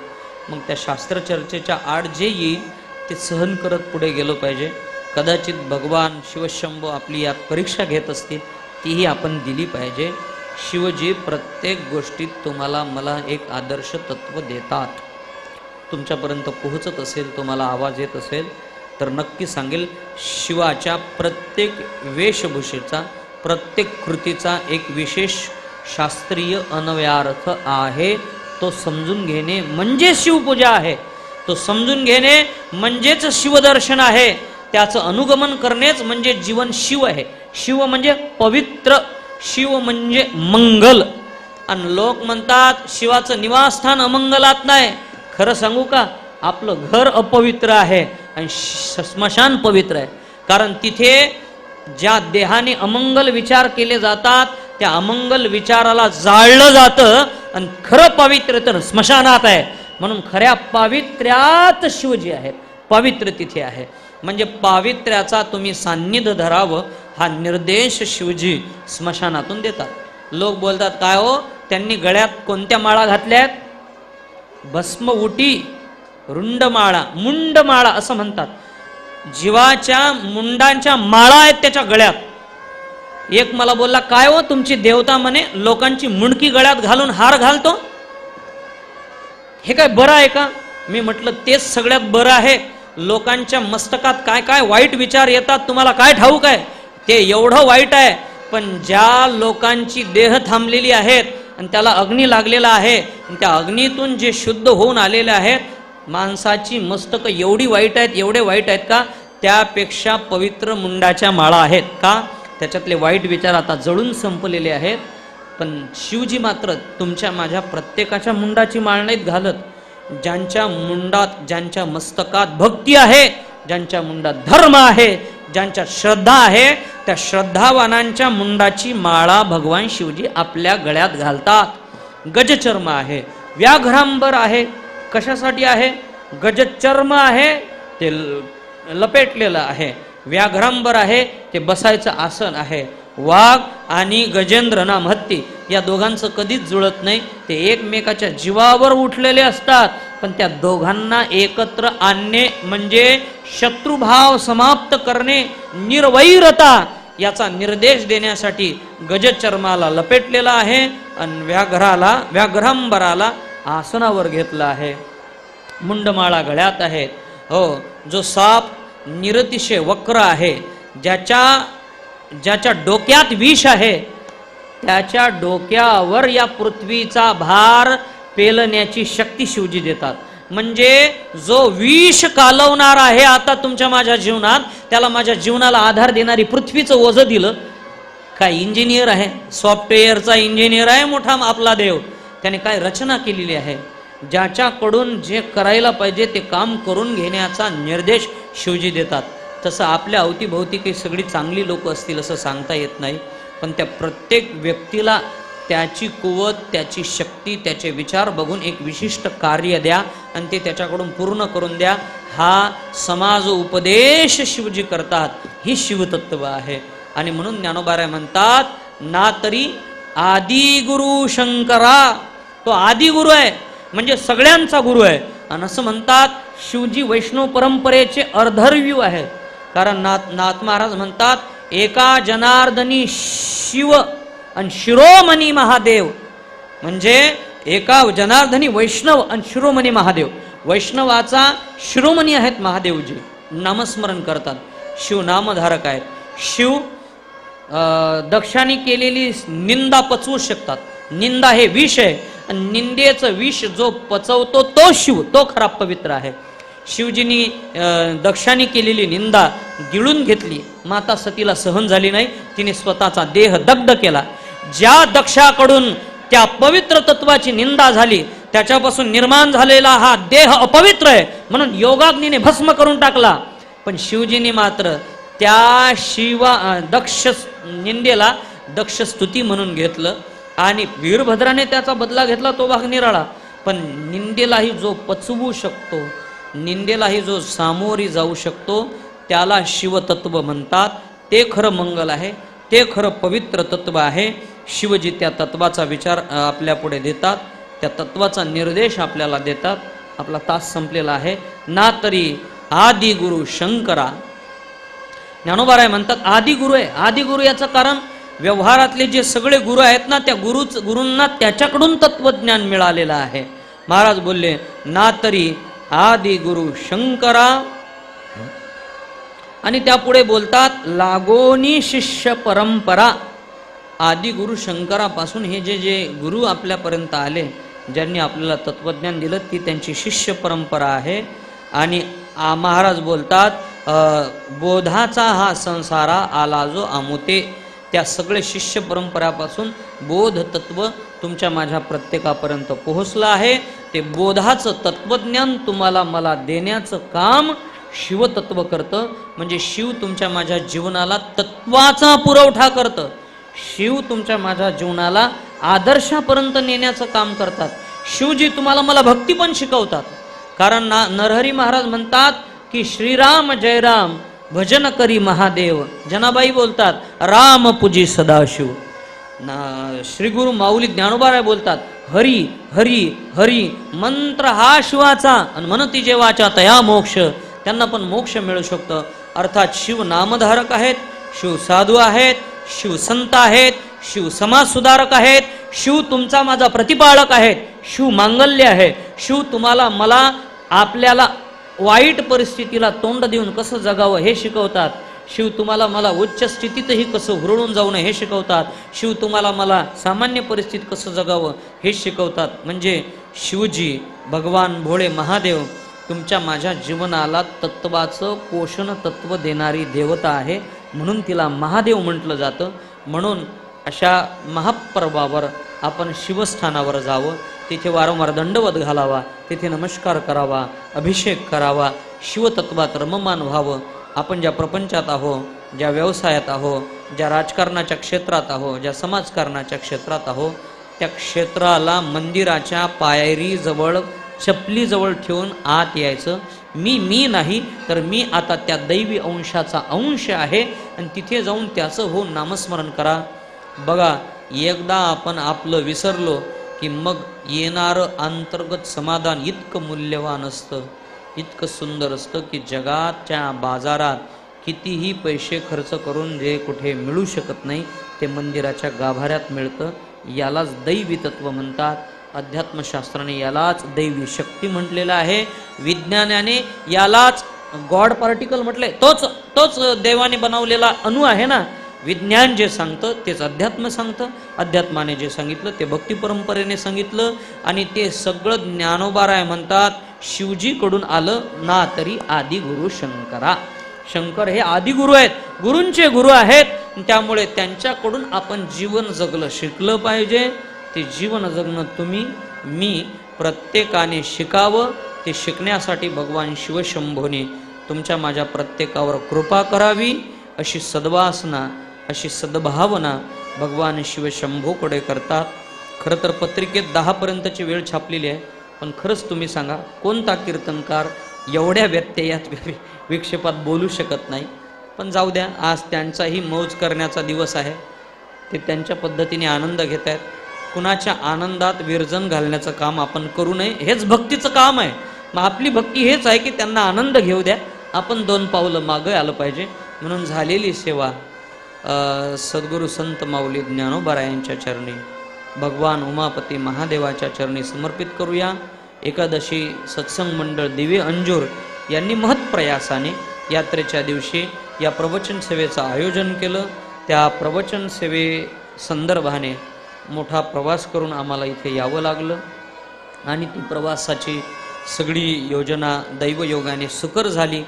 मग त्या शास्त्र चर्चेच्या आड जे येईल ते सहन करत पुढे गेलो पाहिजे. कदाचित भगवान शिवशंभो आपली यात परीक्षा घेत असतील, तीही आपण दिली पाहिजे. शिवजी प्रत्येक गोष्टीत तुम्हाला मला एक आदर्श तत्व देतात. तुमच्यापर्यंत पोहोचत असेल, तुम्हाला आवाज येत असेल तर नक्की सांगेल. शिवाच्या प्रत्येक वेशभूषेचा, प्रत्येक कृतीचा एक विशेष शास्त्रीय अन्वयार्थ आहे. तो समजून घेणे म्हणजे शिवपूजा आहे. तो समजून घेणे म्हणजेच शिवदर्शन आहे. त्याचं अनुगमन करणेच म्हणजे जीवन शिव आहे. शिव म्हणजे पवित्र, शिव म्हणजे मंगल. आणि लोक म्हणतात शिवाचं निवासस्थान अमंगलात नाही. खरं सांगू का, आपलं घर अपवित्र आहे आणि स्मशान पवित्र आहे. कारण तिथे ज्या देहाने अमंगल विचार केले जातात त्या अमंगल विचाराला जाळलं जातं आणि खरं पावित्र्य तर स्मशानात आहे. म्हणून खऱ्या पावित्र्यात शिवजी आहेत, पवित्र तिथे आहे. म्हणजे पावित्र्याचा तुम्ही सान्निध्य धरावं हा निर्देश शिवजी स्मशानातून देतात. लोक बोलतात काय हो, त्यांनी गळ्यात कोणत्या माळा घातल्यात? भस्म उटी, रुंडमाळा, मुंडमाळा असं म्हणतात. जीवाच्या मुंडांच्या माळा आहेत त्याच्या गळ्यात. एक मला बोलला काय हो तुमची देवता म्हणे लोकांची मुंडकी गळ्यात घालून हार घालतो, हे काय बरं आहे का? मी म्हटलं तेच सगळ्यात बरं आहे. लोकांच्या मस्तकात काय काय वाईट विचार येतात तुम्हाला काय ठाऊक आहे? ते एवढं वाईट आहे. पण ज्या लोकांची देह थांबलेली आहेत आणि त्याला अग्नी लागलेला आहे, त्या अग्नीतून जे शुद्ध होऊन आलेले आहेत, माणसाची मस्तक एवढी वाईट आहेत, एवढे वाईट आहेत का त्यापेक्षा पवित्र मुंडाच्या माळा आहेत का? त्याच्यातले वाईट विचार आता जळून संपलेले आहेत. पण शिवजी मात्र तुमच्या माझ्या प्रत्येकाच्या मुंडाची माळ नाहीत घालत. ज्यांच्या मुंडात, ज्यांच्या मस्तकात भक्ती आहे, ज्यांच्या मुंडात धर्म आहे, ज्यांच्या श्रद्धा आहे, त्या श्रद्धावानांच्या मुंडाची माळा भगवान शिवजी आपल्या गळ्यात घालतात. गजचर्म आहे, व्याघ्रांबर आहे. कशासाठी आहे? गजचर्म आहे ते लपेटलेलं आहे, व्याघ्रांबर आहे ते बसायचं आसन आहे. वाघ आणि गजेंद्र नाम हत्ती या दोघांचं कधीच जुळत नाही. ते एकमेकाच्या जीवावर उठलेले असतात. पण त्या दोघांना एकत्र आणणे म्हणजे शत्रुभाव समाप्त करणे, निर्वैरता याचा निर्देश देण्यासाठी गजचर्माला लपेटलेला आहे आणि व्याघ्रांबराला आसनावर घेतलं आहे. मुंडमाळा गळ्यात आहेत. हो, जो साप निरतिशय वक्र आहे, ज्याच्या डोक्यात विष आहे, त्याच्या डोक्यावर या पृथ्वीचा भार पेलण्याची शक्ती शिवजी देतात. म्हणजे जो विष कालवणार आहे आता तुमच्या माझ्या जीवनात, त्याला माझ्या जीवनाला आधार देणारी पृथ्वीचं ओझं दिलं. काय इंजिनियर आहे, सॉफ्टवेअरचा इंजिनियर आहे मोठा आपला देव. त्याने काय रचना केलेली आहे, ज्याच्याकडून जे करायला पाहिजे ते काम करून घेण्याचा निर्देश शिवजी देतात. तसं आपल्या अवतीभोवती काही सगळी चांगली लोक असतील असं सांगता येत नाही. पण त्या प्रत्येक व्यक्तीला त्याची कुवत, त्याची शक्ती, त्याचे विचार बघून एक विशिष्ट कार्य द्या आणि ते त्याच्याकडून पूर्ण करून द्या. हा समाज उपदेश शिवजी करतात. ही शिवतत्व आहे. आणि म्हणून ज्ञानोबाराय म्हणतात ना तरी आदी गुरु शंकरा, तो आदी गुरु आहे म्हणजे सगळ्यांचा गुरु आहे. आणि असं म्हणतात शिवजी वैष्णव परंपरेचे अर्धर्व्यू आहे. कारण नाथ महाराज म्हणतात एका जनार्दनी शिव आणि शिरोमणी महादेव. म्हणजे एका जनार्दनी वैष्णव आणि शिरोमणी महादेव. वैष्णवाचा शिरोमणी आहेत महादेवजी, नामस्मरण करतात. शिव नामधारक आहेत. शिव दक्षाने केलेली निंदा पचवू शकतात. निंदा हे विष आहे आणि निंदेचं विष जो पचवतो तो शिव, तो खरा पवित्र आहे. शिवजींनी दक्षाने केलेली निंदा गिळून घेतली. माता सतीला सहन झाली नाही, तिने स्वतःचा देह दग्ध केला. ज्या दक्षाकडून त्या पवित्र तत्वाची निंदा झाली त्याच्यापासून निर्माण झालेला हा देह अपवित्र आहे म्हणून योगाग्नीने भस्म करून टाकला. पण शिवजींनी मात्र त्या दक्ष निंदेला दक्ष स्तुती म्हणून घेतलं आणि वीरभद्राने त्याचा बदला घेतला, तो भाग निराळा. पण निंदेलाही जो पचवू शकतो, निंदेलाही जो सामोरी जाऊ शकतो त्याला शिवतत्व म्हणतात. ते खरं मंगल आहे, ते खरं पवित्र तत्व आहे. शिवजी त्या तत्वाचा विचार आपल्या पुढे देतात, त्या तत्वाचा निर्देश आपल्याला देतात. आपला तास संपलेला आहे. ना तरी आदि गुरु शंकरा. ज्ञानोबाराय म्हणतात आदि गुरु आहे. आदि गुरु याचं कारण व्यवहारातले जे सगळे गुरु आहेत ना, त्या गुरूंना त्याच्याकडून तत्वज्ञान मिळालेलं आहे. महाराज बोलले ना तरी आदि गुरु शंकरा. आणि त्यापुढे बोलतात लागोनी शिष्य परंपरा. आदि गुरु शंकरापासून हे जे गुरु आपल्यापर्यंत आले, ज्यांनी आपल्याला तत्वज्ञान दिलं, ती त्यांची शिष्य परंपरा आहे. आणि महाराज बोलतात बोधाचा हा संसारा आला जो आमुते. त्या सगळे शिष्य परंपरापासून बोध तत्व तुमच्या माझ्या प्रत्येकापर्यंत पोहोचलं आहे. ते बोधाचं तत्वज्ञान तुम्हाला मला देण्याचं काम शिवतत्व करतं. म्हणजे शिव तुमच्या माझ्या जीवनाला तत्वाचा पुरवठा करतं. शिव तुमच्या माझ्या जीवनाला आदर्शापर्यंत नेण्याचं काम करतात. शिवजी तुम्हाला मला भक्ती पण शिकवतात. कारण नरहरी महाराज म्हणतात की श्रीराम जय राम भजन करी महादेव. जनाबाई बोलतात राम पूजी सदाशिव. श्री गुरु माऊली ज्ञानोबाराय बोलतात हरी हरी हरी मंत्र हा शिवाचा आणि म्हणती जेवाचा तया मोक्ष. त्यांना पण मोक्ष मिळू शकतं. अर्थात शिव नामधारक आहेत, शिव साधू आहेत, शिव संत आहेत, शिव समाज सुधारक आहेत, शिव तुमचा माझा प्रतिपाळक आहेत, शिव मांगल्य आहे. शिव तुम्हाला मला आपल्याला वाईट परिस्थितीला तोंड देऊन कसं जगावं हे शिकवतात. शिव तुम्हाला मला उच्च स्थितीतही कसं हुरळून जाऊ नये हे शिकवतात. शिव तुम्हाला मला सामान्य परिस्थितीत कसं जगावं हे शिकवतात. म्हणजे शिवजी भगवान भोळे महादेव तुमच्या माझ्या जीवनाला तत्वाचं पोषण तत्व देणारी देवता आहे, म्हणून तिला महादेव म्हटलं जातं. म्हणून अशा महापर्वावर आपण शिवस्थानावर जावं, तिथे वारंवार दंडवत घालावा, तिथे नमस्कार करावा, अभिषेक करावा, शिवतत्वात रममान व्हावं. आपण ज्या प्रपंचात आहो, ज्या व्यवसायात आहो, ज्या राजकारणाच्या क्षेत्रात आहो, ज्या समाजकारणाच्या क्षेत्रात आहो, त्या क्षेत्राला मंदिराच्या पायरीजवळ चपलीजवळ ठेवून आत यायचं. मी नाही तर मी आता त्या दैवी अंशाचा अंश आहे आणि तिथे जाऊन त्याचं हो नामस्मरण करा. बघा एकदा आपण आपलं विसरलो की मग येणारं अंतर्गत समाधान इतकं मूल्यवान असतं, इतकं सुंदर असतं की जगाच्या बाजारात कितीही पैसे खर्च करून जे कुठे मिळू शकत नाही ते मंदिराच्या गाभाऱ्यात मिळतं. यालाच दैवी तत्व म्हणतात. अध्यात्मशास्त्राने यालाच दैवी शक्ती म्हटलेलं आहे. विज्ञानाने यालाच गॉड पार्टिकल म्हटलंय. तोच देवाने बनवलेला अणु आहे ना. विज्ञान जे सांगतं तेच अध्यात्म सांगतं. अध्यात्माने जे सांगितलं ते भक्ती परंपरेने सांगितलं. आणि ते सगळं ज्ञानोबाराय म्हणतात शिवजीकडून आलं ना तरी आदि गुरु शंकरा. शंकर हे आदि गुरु आहेत, गुरूंचे गुरु आहेत. त्यामुळे त्यांच्याकडून आपण जीवन जगलं शिकलं पाहिजे. ते जीवन जगणं तुम्ही मी प्रत्येकाने शिकावं. ते शिकण्यासाठी भगवान शिवशंभोने तुमच्या माझ्या प्रत्येकावर कृपा करावी. अशी सद्वासना, अशी सद्भावना भगवान शिवशंभोकडे करतात. खरं तर पत्रिकेत 10 पर्यंतची वेळ छापलेली आहे, पण खरंच तुम्ही सांगा कोणता कीर्तनकार एवढ्या व्यत्ययात विक्षेपात बोलू शकत नाही. पण जाऊ द्या, आज त्यांचाही मौज करण्याचा दिवस आहे. ते त्यांच्या पद्धतीने आनंद घेत आहेत. कुणाच्या आनंदात विरजन घालण्याचं काम आपण करू नये. हेच भक्तीचं काम आहे. मग आपली भक्ती हेच आहे की त्यांना आनंद घेऊ द्या, आपण 2 पावलं मागं आलं पाहिजे. म्हणून झालेली सेवा सद्गुरू संत माऊली ज्ञानोबाराय यांच्या चरणी, भगवान उमापती महादेवाच्या चरणी समर्पित करूया. एकादशी सत्संग मंडळ दिवे अंजूर यांनी महत्प्रयासाने यात्रेच्या दिवशी या प्रवचन सेवेचं आयोजन केलं. त्या प्रवचन सेवे संदर्भाने मोठा प्रवास करून आम्हाला इथे यावं लागलं आणि ती प्रवासाची सगळी योजना दैवयोगाने सुकर झाली.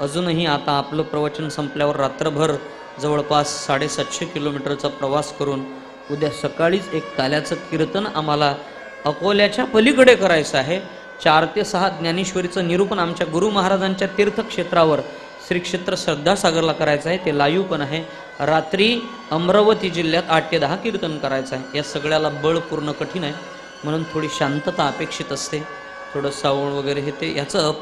अजूनही आता आपलं प्रवचन संपल्यावर रात्रभर जवळपास 750 किलोमीटरचा प्रवास करून उद्या सकाळीच एक काल्याचं कीर्तन आम्हाला अकोल्याच्या पलीकडे करायचं आहे. 4 ते 6 ज्ञानेश्वरीचं निरूपण आमच्या गुरु महाराजांच्या तीर्थक्षेत्रावर श्री क्षेत्र श्रद्धासागरला करायचं आहे. ते लाईव्ह पण आहे. रात्री अमरावती जिल्ह्यात 8 ते 10 कीर्तन करायचं आहे. या सगळ्याला बळ पूर्ण कठीण आहे, म्हणून थोडी शांतता अपेक्षित असते. थोडं सावण वगैरे हे ते याचं